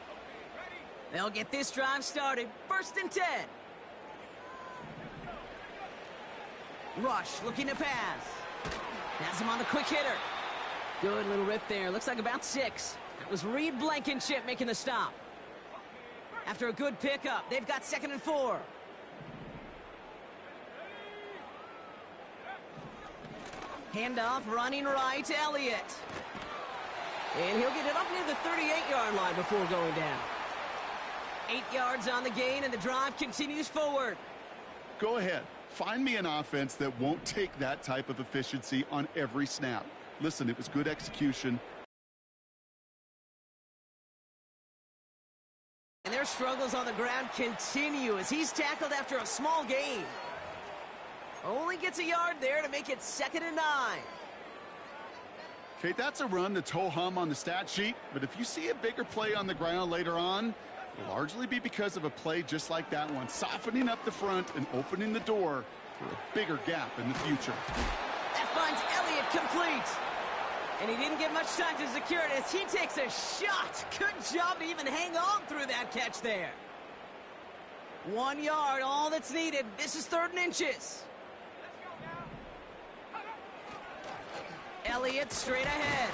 [SPEAKER 2] They'll get this drive started. 1st and 10. Rush looking to pass. Has him on the quick hitter. Good little rip there. Looks like about 6. That was Reed Blankenship making the stop. After a good pickup, they've got 2nd and 4. Handoff running right to Elliott. And he'll get it up near the 38-yard line before going down. 8 yards on the gain, and the drive continues forward.
[SPEAKER 3] Go ahead. Find me an offense that won't take that type of efficiency on every snap. Listen, it was good execution.
[SPEAKER 2] And their struggles on the ground continue as he's tackled after a small gain. Only gets a yard there to make it 2nd and 9.
[SPEAKER 3] Kate, that's a run that's ho-hum on the stat sheet, but if you see a bigger play on the ground later on, it'll largely be because of a play just like that one, softening up the front and opening the door for a bigger gap in the future.
[SPEAKER 2] That finds Elliott complete. And he didn't get much time to secure it as he takes a shot. Good job to even hang on through that catch there. 1 yard, all that's needed. This is 3rd and inches. Elliott straight ahead.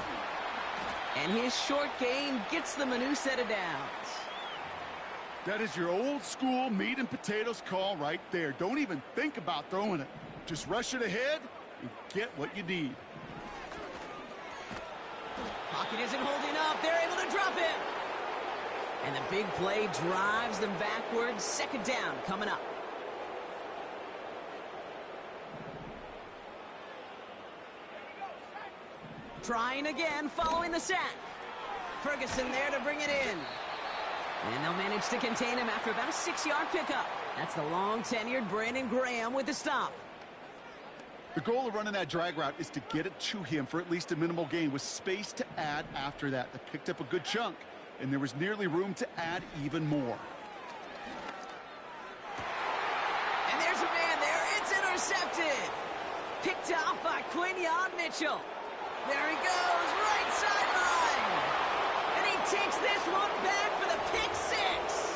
[SPEAKER 2] And his short gain gets them a new set of downs.
[SPEAKER 3] That is your old school meat and potatoes call right there. Don't even think about throwing it. Just rush it ahead and get what you need.
[SPEAKER 2] Pocket isn't holding up. They're able to drop it. And the big play drives them backwards. 2nd down coming up. Trying again following the sack. Ferguson there to bring it in. And they'll manage to contain him after about a 6-yard pickup. That's the long-tenured Brandon Graham with the stop.
[SPEAKER 3] The goal of running that drag route is to get it to him for at least a minimal gain with space to add after that. They picked up a good chunk, and there was nearly room to add even more.
[SPEAKER 2] And there's a man there. It's intercepted. Picked off by Quinyon Mitchell. There he goes, right sideline. And he takes this one back for the pick 6.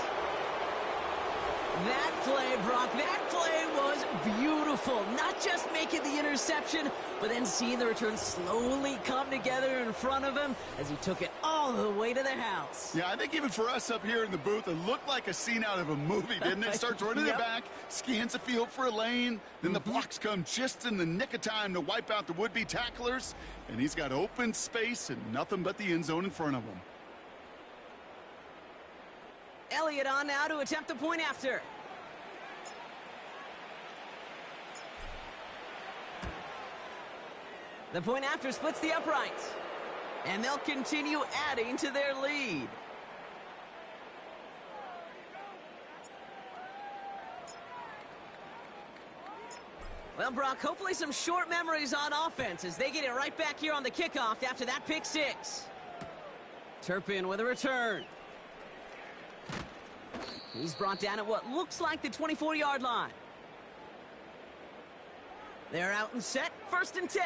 [SPEAKER 2] That play, Brock, that play was beautiful. Not just making the interception, but then seeing the return slowly come together in front of him as he took it all the way to the house.
[SPEAKER 3] Yeah, I think even for us up here in the booth, it looked like a scene out of a movie, didn't it? Starts running it back, scans the field for a lane, then the blocks come just in the nick of time to wipe out the would-be tacklers, and he's got open space and nothing but the end zone in front of him.
[SPEAKER 2] Elliott on now to attempt the point after. The point after splits the uprights. And they'll continue adding to their lead. Well, Brock, hopefully some short memories on offense as they get it right back here on the kickoff after that pick six. Turpin with a return. He's brought down at what looks like the 24-yard line. They're out and set, 1st and 10.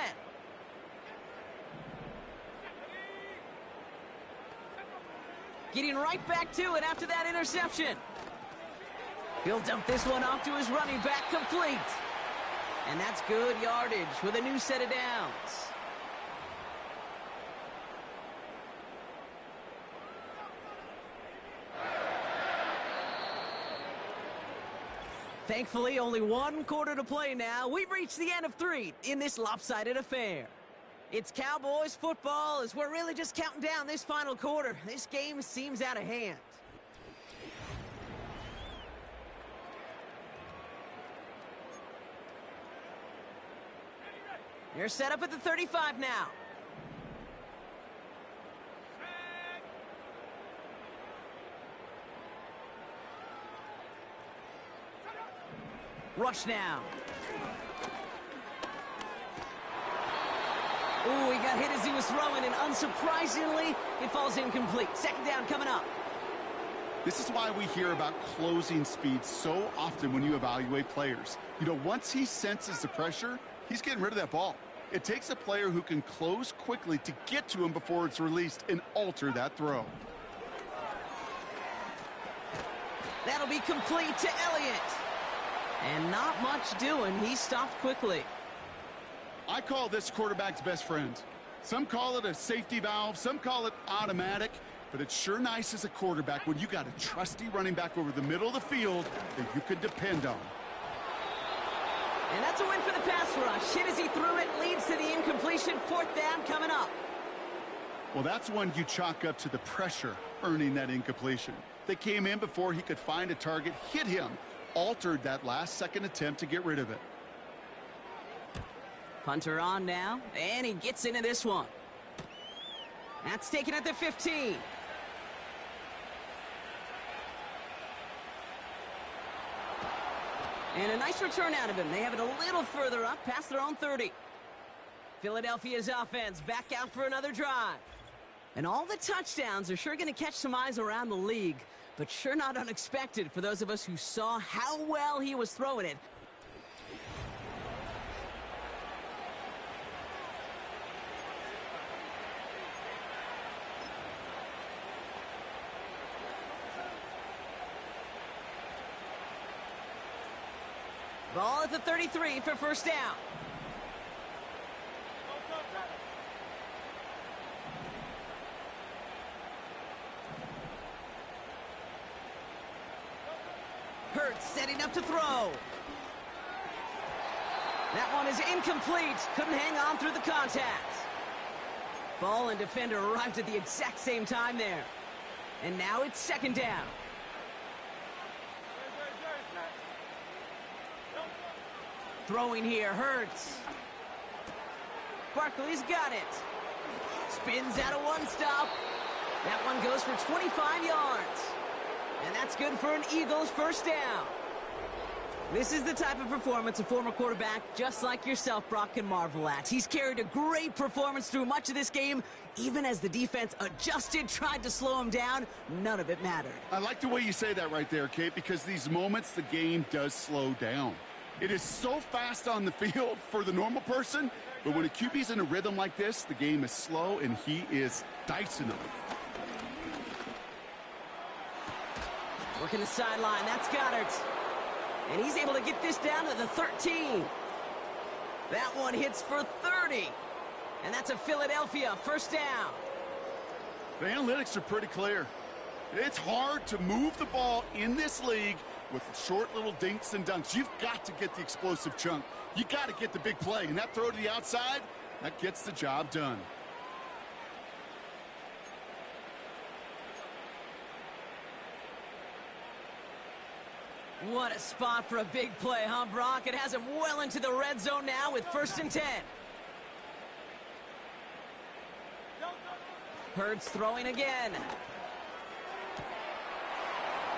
[SPEAKER 2] Getting right back to it after that interception. He'll dump this one off to his running back, complete. And that's good yardage with a new set of downs. Thankfully, only one quarter to play now. We've reached the end of 3 in this lopsided affair. It's Cowboys football as we're really just counting down this final quarter. This game seems out of hand. They're set up at the 35 now. Rush now. Ooh, he got hit as he was throwing, and unsurprisingly, it falls incomplete. 2nd down coming up.
[SPEAKER 3] This is why we hear about closing speed so often when you evaluate players. You know, once he senses the pressure, he's getting rid of that ball. It takes a player who can close quickly to get to him before it's released and alter that throw.
[SPEAKER 2] That'll be complete to Elliott. And not much doing. He stopped quickly.
[SPEAKER 3] I call this quarterback's best friend. Some call it a safety valve, some call it automatic, but it's sure nice as a quarterback when you got a trusty running back over the middle of the field that you can depend on.
[SPEAKER 2] And that's a win for the pass rush. Hit as he threw it, leads to the incompletion. 4th down coming up.
[SPEAKER 3] Well, that's one you chalk up to the pressure earning that incompletion. They came in before he could find a target, hit him, altered that last-second attempt to get rid of it.
[SPEAKER 2] Punter on now, and he gets into this one. That's taken at the 15. And a nice return out of him. They have it a little further up, past their own 30. Philadelphia's offense back out for another drive. And all the touchdowns are sure going to catch some eyes around the league, but sure not unexpected for those of us who saw how well he was throwing it. Ball at the 33 for 1st down. Hurts setting up to throw. That one is incomplete. Couldn't hang on through the contact. Ball and defender arrived at the exact same time there. And now it's 2nd down. Throwing here, Hurts. Barkley's got it. Spins out of one stop. That one goes for 25 yards. And that's good for an Eagles 1st down. This is the type of performance a former quarterback, just like yourself, Brock, can marvel at. He's carried a great performance through much of this game. Even as the defense adjusted, tried to slow him down, none of it mattered.
[SPEAKER 3] I like the way you say that right there, Kate, because these moments the game does slow down. It is so fast on the field for the normal person, but when a QB's in a rhythm like this, the game is slow and he is dicing them.
[SPEAKER 2] Working the sideline, that's Goddard. And he's able to get this down to the 13. That one hits for 30. And that's a Philadelphia 1st down.
[SPEAKER 3] The analytics are pretty clear. It's hard to move the ball in this league with short little dinks and dunks. You've got to get the explosive chunk. You got to get the big play. And that throw to the outside, that gets the job done.
[SPEAKER 2] What a spot for a big play, huh, Brock? It has him well into the red zone now with 1st and 10. Hurts throwing again.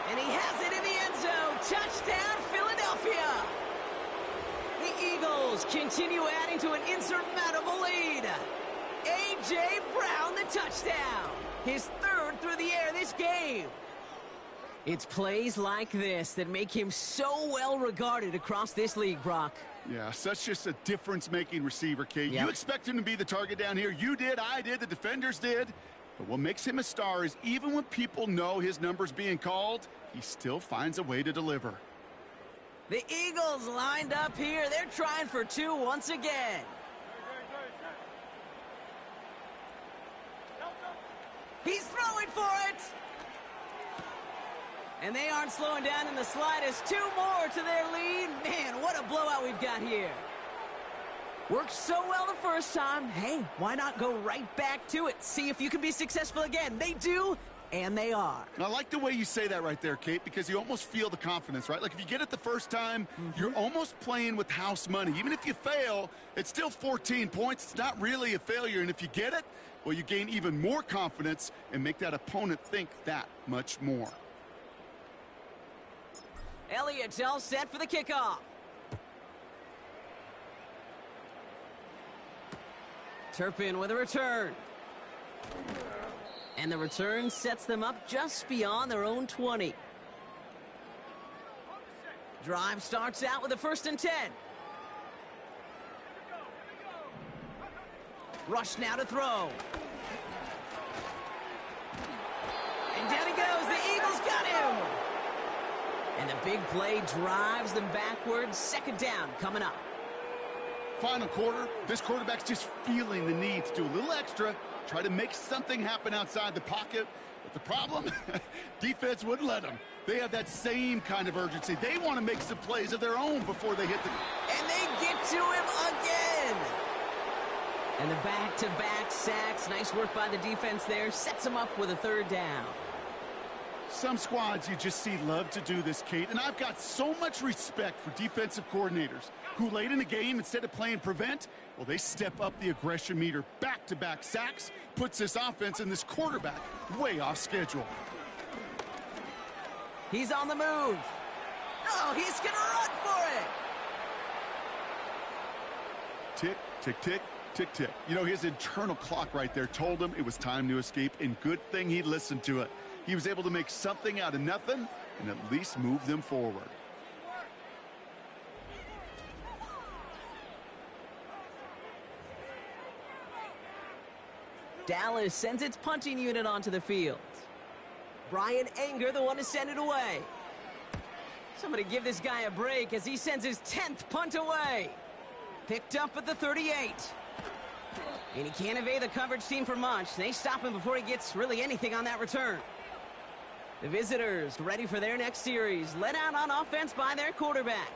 [SPEAKER 2] And he has it in the end zone. Touchdown, Philadelphia. The Eagles continue adding to an insurmountable lead. A.J. Brown, the touchdown. His third through the air this game. It's plays like this that make him so well regarded across this league, Brock.
[SPEAKER 3] Yeah, such just a difference-making receiver, Kate.
[SPEAKER 2] Yep.
[SPEAKER 3] You expect him to be the target down here. You did, I did, the defenders did. But what makes him a star is even when people know his number's being called, he still finds a way to deliver.
[SPEAKER 2] The Eagles lined up here. They're trying for two once again. He's throwing for it. And they aren't slowing down in the slightest. Two more to their lead. Man, what a blowout we've got here. Worked so well the first time. Hey, why not go right back to it? See if you can be successful again. They do, and they are.
[SPEAKER 3] And I like the way you say that right there, Kate, because you almost feel the confidence, right? Like if you get it the first time, you're almost playing with house money. Even if you fail, it's still 14 points. It's not really a failure. And if you get it, well, you gain even more confidence and make that opponent think that much more.
[SPEAKER 2] Elliott's all set for the kickoff. Turpin with a return. And the return sets them up just beyond their own 20. Drive starts out with a 1st and 10. Rush now to throw. And down he goes. The Eagles got him. And the big play drives them backwards. 2nd down coming up.
[SPEAKER 3] Final quarter, this quarterback's just feeling the need to do a little extra, try to make something happen outside the pocket. But the problem, defense wouldn't let them. They have that same kind of urgency. They want to make some plays of their own before they hit the...
[SPEAKER 2] And they get to him again. And the back-to-back sacks. Nice work by the defense there. Sets them up with a 3rd down.
[SPEAKER 3] Some squads you just see love to do this, Kate, and I've got so much respect for defensive coordinators who late in the game, instead of playing prevent, well, they step up the aggression meter. Back-to-back sacks puts this offense and this quarterback way off schedule.
[SPEAKER 2] He's on the move. Oh, he's going to run for it.
[SPEAKER 3] Tick, tick, tick, tick, tick. You know, his internal clock right there told him it was time to escape, and good thing he listened to it. He was able to make something out of nothing and at least move them forward.
[SPEAKER 2] Dallas sends its punting unit onto the field. Brian Anger, the one to send it away. Somebody give this guy a break as he sends his 10th punt away. Picked up at the 38. And he can't evade the coverage team for much. They stop him before he gets really anything on that return. The visitors ready for their next series, led out on offense by their quarterback.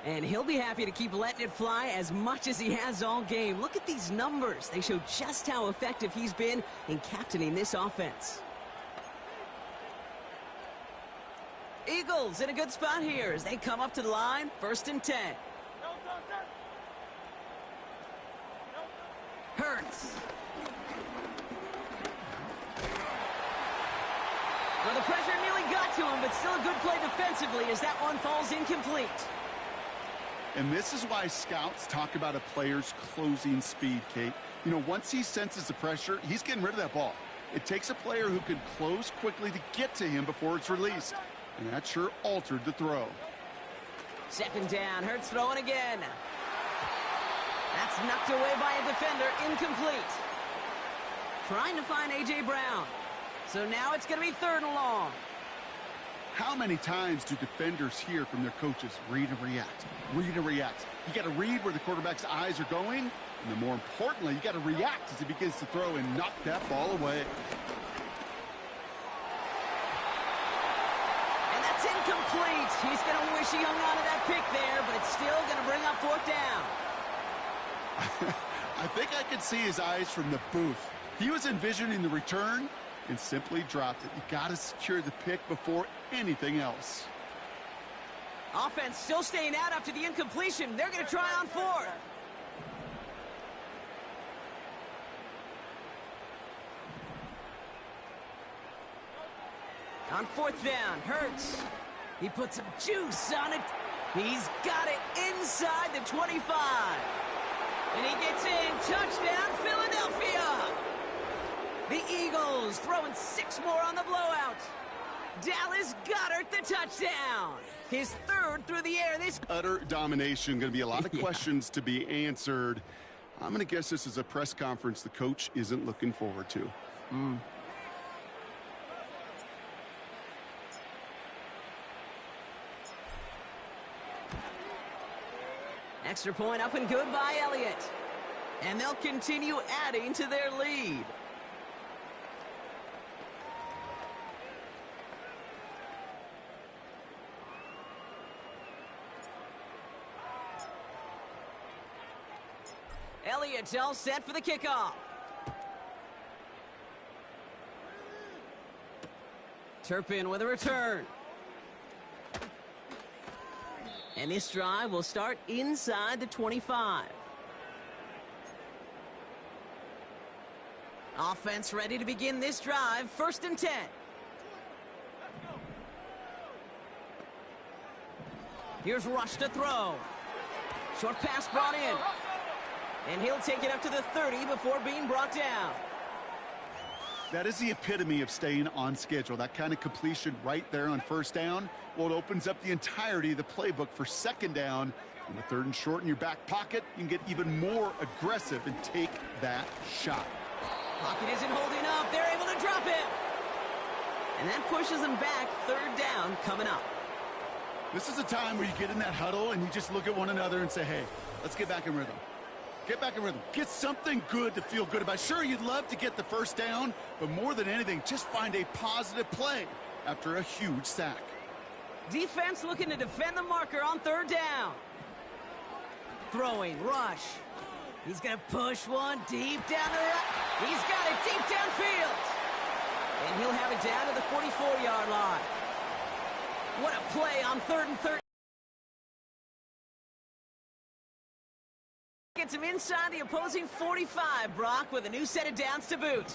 [SPEAKER 2] And he'll be happy to keep letting it fly as much as he has all game. Look at these numbers. They show just how effective he's been in captaining this offense. Eagles in a good spot here as they come up to the line, 1st and 10. Hurts. Well, the pressure nearly got to him, but still a good play defensively as that one falls incomplete.
[SPEAKER 3] And this is why scouts talk about a player's closing speed, Kate. You know, once he senses the pressure, he's getting rid of that ball. It takes a player who can close quickly to get to him before it's released. And that sure altered the throw.
[SPEAKER 2] 2nd down, Hurts throwing again. That's knocked away by a defender, incomplete. Trying to find A.J. Brown. So now it's going to be 3rd and long.
[SPEAKER 3] How many times do defenders hear from their coaches, read and react, read and react? You got to read where the quarterback's eyes are going, and then more importantly, you got to react as he begins to throw and knock that ball away.
[SPEAKER 2] And that's incomplete. He's going to wish he hung on to that pick there, but it's still going to bring up 4th down.
[SPEAKER 3] I think I could see his eyes from the booth. He was envisioning the return and simply dropped it. You got to secure the pick before anything else.
[SPEAKER 2] Offense still staying out after the incompletion. They're going to try on 4th. On 4th down, Hurts. He puts some juice on it. He's got it inside the 25. And he gets in. Touchdown, Philadelphia. The Eagles throwing 6 more on the blowout. Dallas Goedert the touchdown. His 3rd through the air. This
[SPEAKER 3] utter domination. Going to be a lot of questions to be answered. I'm going to guess this is a press conference the coach isn't looking forward to.
[SPEAKER 2] Extra point up and good by Elliott. And they'll continue adding to their lead. Elliott's all set for the kickoff. Turpin with a return. And this drive will start inside the 25. Offense ready to begin this drive. 1st and 10. Here's Rush to throw. Short pass brought in. And he'll take it up to the 30 before being brought down.
[SPEAKER 3] That is the epitome of staying on schedule. That kind of completion right there on 1st down. Well, it opens up the entirety of the playbook for 2nd down. On the 3rd and short in your back pocket, you can get even more aggressive and take that shot.
[SPEAKER 2] Pocket isn't holding up. They're able to drop it. And that pushes them back. 3rd down coming up.
[SPEAKER 3] This is a time where you get in that huddle and you just look at one another and say, hey, let's get back in rhythm. Get back in rhythm. Get something good to feel good about. Sure, you'd love to get the 1st down, but more than anything, just find a positive play after a huge sack.
[SPEAKER 2] Defense looking to defend the marker on 3rd down. Throwing, Rush. He's going to push one deep down the right. He's got it deep downfield. And he'll have it down to the 44-yard line. What a play on 3rd and 13. Gets him inside the opposing 45, Brock, with a new set of downs to boot.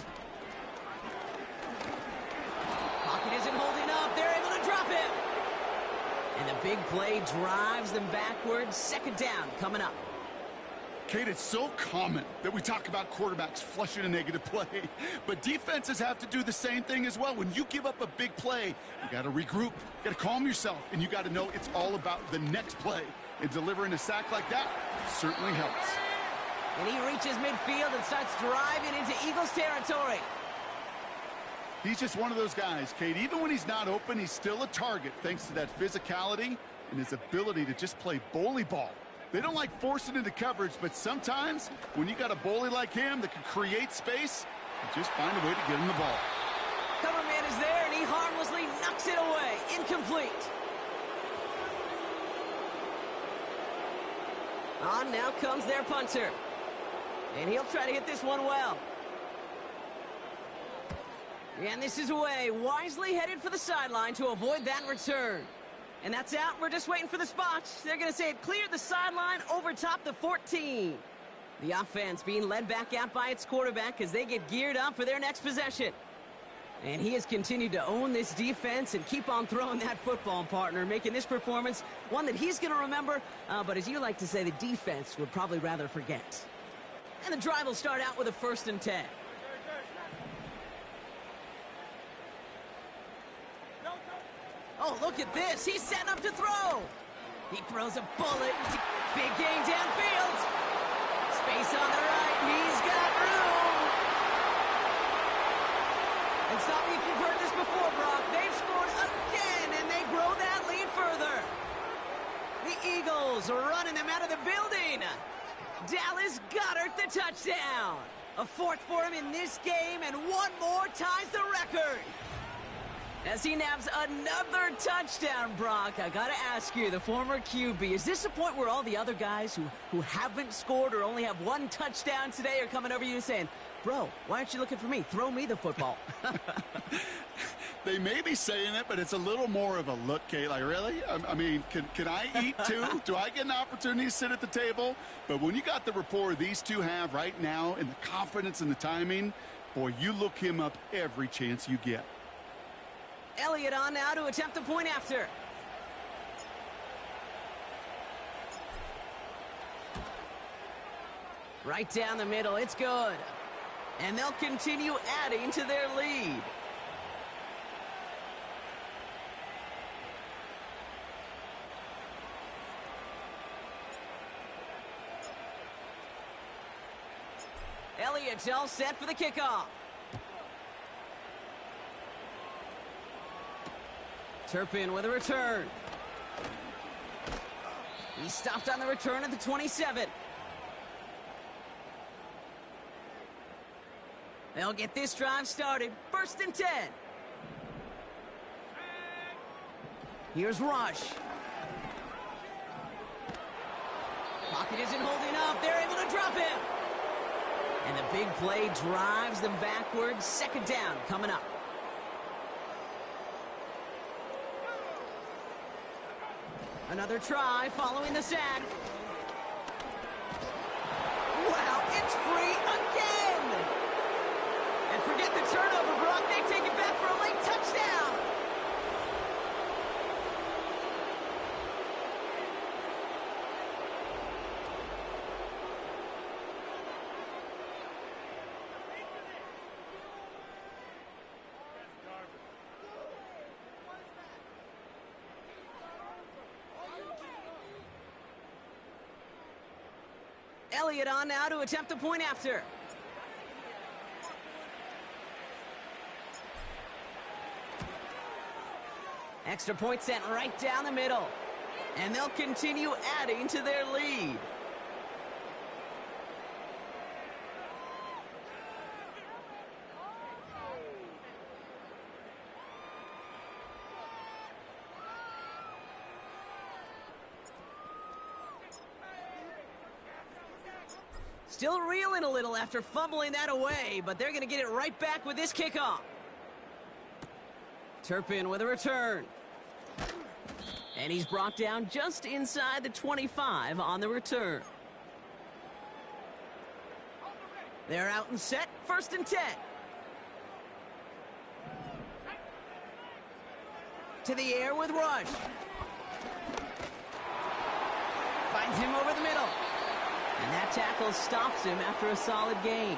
[SPEAKER 2] Pocket isn't holding up. They're able to drop it. And the big play drives them backwards. 2nd down coming up.
[SPEAKER 3] Kate, it's so common that we talk about quarterbacks flushing a negative play, but defenses have to do the same thing as well. When you give up a big play, you got to regroup, you got to calm yourself, and you got to know it's all about the next play. And delivering a sack like that certainly helps.
[SPEAKER 2] And he reaches midfield and starts driving into Eagles territory.
[SPEAKER 3] He's just one of those guys, Kate. Even when he's not open, he's still a target thanks to that physicality and his ability to just play bully ball. They don't like forcing into coverage, but sometimes when you got a bully like him that can create space, you just find a way to get him the ball.
[SPEAKER 2] Cover man is there, and he harmlessly knocks it away. Incomplete. On now comes their punter. And he'll try to hit this one well. And this is away. Wisely headed for the sideline to avoid that return. And that's out. We're just waiting for the spot. They're going to say it cleared the sideline over top the 14. The offense being led back out by its quarterback as they get geared up for their next possession. And he has continued to own this defense and keep on throwing that football, partner, making this performance one that he's going to remember, but as you like to say, the defense would probably rather forget. And the drive will start out with a 1st and 10. Oh, look at this. He's setting up to throw. He throws a bullet. Big gain downfield. Space on the right. He's got room. And stop me if you've heard this before, Brock. They've scored again, and they grow that lead further. The Eagles are running them out of the building. Dallas Goedert the touchdown. A 4th for him in this game, and one more ties the record. As he nabs another touchdown, Brock, I got to ask you, the former QB, is this a point where all the other guys who haven't scored or only have one touchdown today are coming over you saying, bro, why aren't you looking for me? Throw me the football.
[SPEAKER 3] They may be saying it, but it's a little more of a look, Kate. Like, really? I mean, can I eat too? Do I get an opportunity to sit at the table? But when you got the rapport these two have right now and the confidence and the timing, boy, you look him up every chance you get.
[SPEAKER 2] Elliott on now to attempt the point after. Right down the middle, it's good. And they'll continue adding to their lead. Elliott's all set for the kickoff. Turpin with a return. He stopped on the return at the 27. They'll get this drive started. 1st and 10. Here's Rush. Pocket isn't holding up. They're able to drop him. And the big play drives them backwards. 2nd down coming up. Another try following the sack. Wow, it's free again! And forget the turnover, Brock. They take it back for a late touchdown. Elliott on now to attempt the point after. Extra point sent right down the middle. And they'll continue adding to their lead. Still reeling a little after fumbling that away, but they're going to get it right back with this kickoff. Turpin with a return. And he's brought down just inside the 25 on the return. They're out and set. 1st and 10. To the air with Rush. Finds him over the middle. And that tackle stops him after a solid gain.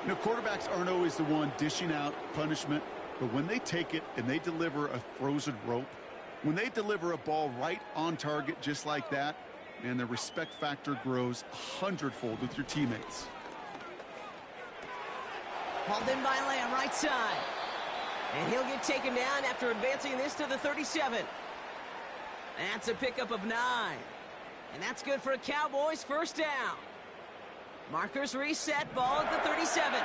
[SPEAKER 3] You know, quarterbacks aren't always the one dishing out punishment, but when they take it and they deliver a frozen rope, when they deliver a ball right on target just like that, man, the respect factor grows 100-fold with your teammates.
[SPEAKER 2] Hauled in by Lamb, right side. And he'll get taken down after advancing this to the 37. That's a pickup of 9. And that's good for a Cowboys 1st down. Markers reset, ball at the 37.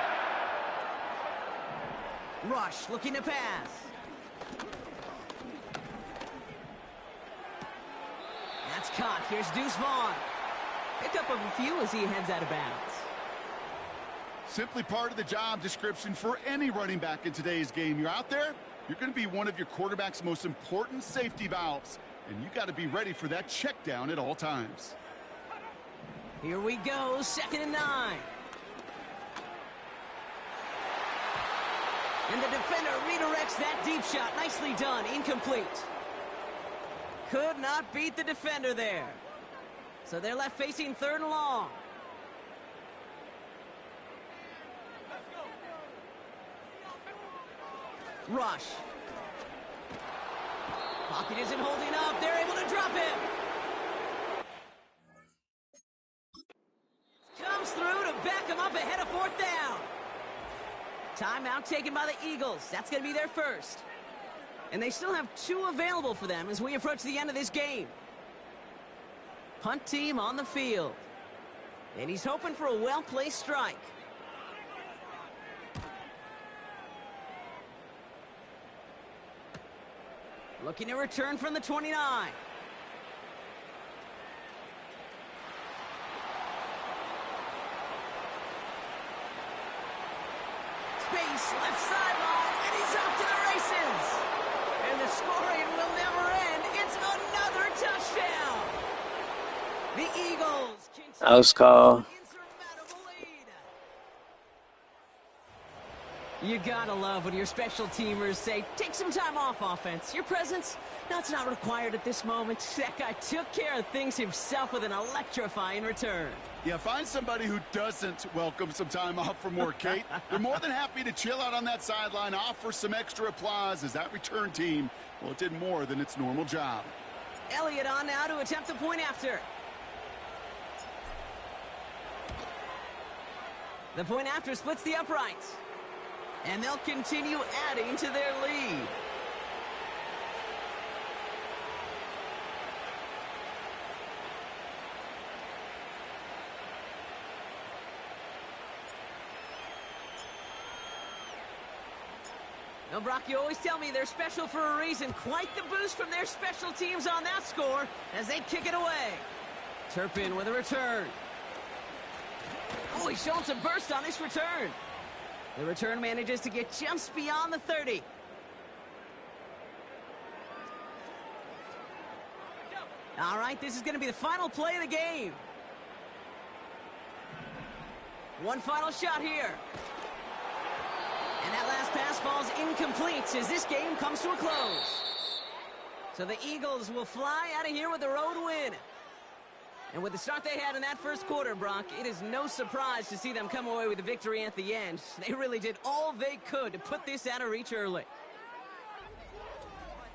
[SPEAKER 2] Rush looking to pass. That's caught. Here's Deuce Vaughn. Pickup of a few as he heads out of bounds.
[SPEAKER 3] Simply part of the job description for any running back in today's game. You're out there, you're going to be one of your quarterback's most important safety valves. And you got to be ready for that check down at all times.
[SPEAKER 2] Here we go, 2nd and 9. And the defender redirects that deep shot. Nicely done, incomplete. Could not beat the defender there. So they're left facing 3rd and long. Rush. Pocket isn't holding up. They're able to drop him. Comes through to back him up ahead of 4th down. Timeout taken by the Eagles. That's going to be their first. And they still have 2 available for them as we approach the end of this game. Punt team on the field. And he's hoping for a well-placed strike. Looking to return from the 29. Space, left sideline, and he's off to the races. And the scoring will never end. It's another touchdown. The Eagles continue
[SPEAKER 4] House call.
[SPEAKER 2] an insurmountable lead. You gotta love when your special teamers say, take some time off, offense. Your presence, no, it's not required at this moment. That guy took care of things himself with an electrifying return.
[SPEAKER 3] Yeah, find somebody who doesn't welcome some time off for more, Kate. They're more than happy to chill out on that sideline, offer some extra applause as that return team, well, it did more than its normal job.
[SPEAKER 2] Elliott on now to attempt the point after. The point after splits the uprights. And they'll continue adding to their lead. Now, Brock, you always tell me they're special for a reason. Quite the boost from their special teams on that score as they kick it away. Turpin with a return. Oh, he's showing some burst on this return. The return manages to get just beyond the 30. All right, this is going to be the final play of the game. One final shot here. And that last pass falls incomplete as this game comes to a close. So the Eagles will fly out of here with the road win. And with the start they had in that first quarter, Brock, it is no surprise to see them come away with a victory at the end. They really did all they could to put this out of reach early.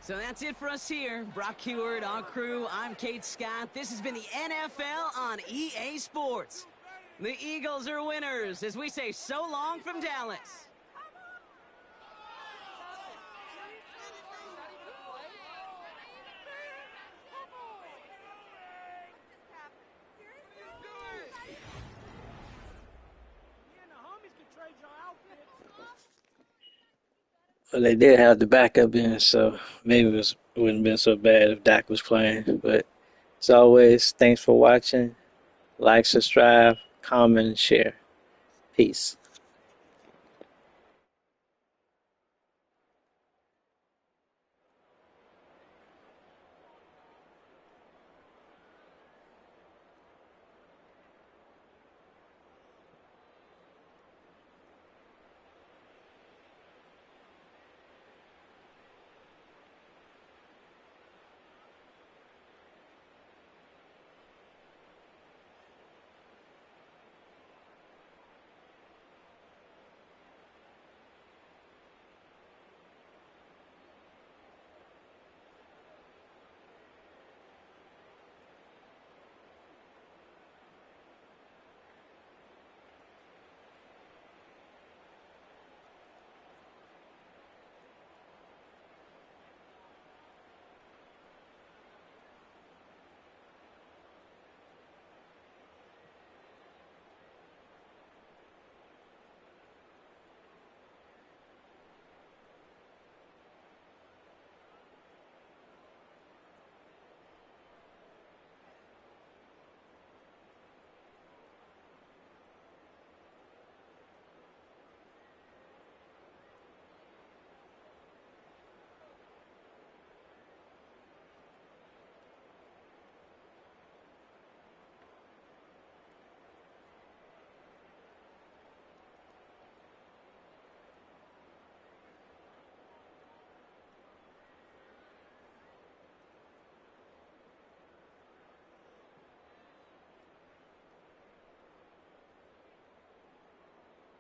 [SPEAKER 2] So that's it for us here. Brock Huard, our crew, I'm Kate Scott. This has been the NFL on EA Sports. The Eagles are winners as we say so long from Dallas.
[SPEAKER 4] Well, they did have the backup in, so maybe it wouldn't have been so bad if Dak was playing. But as always, thanks for watching. Like, subscribe, comment, and share. Peace.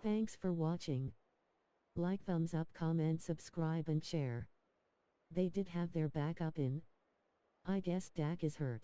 [SPEAKER 5] Thanks for watching. Like, thumbs up, comment, subscribe and share. They did have their backup in. I guess Dak is hurt.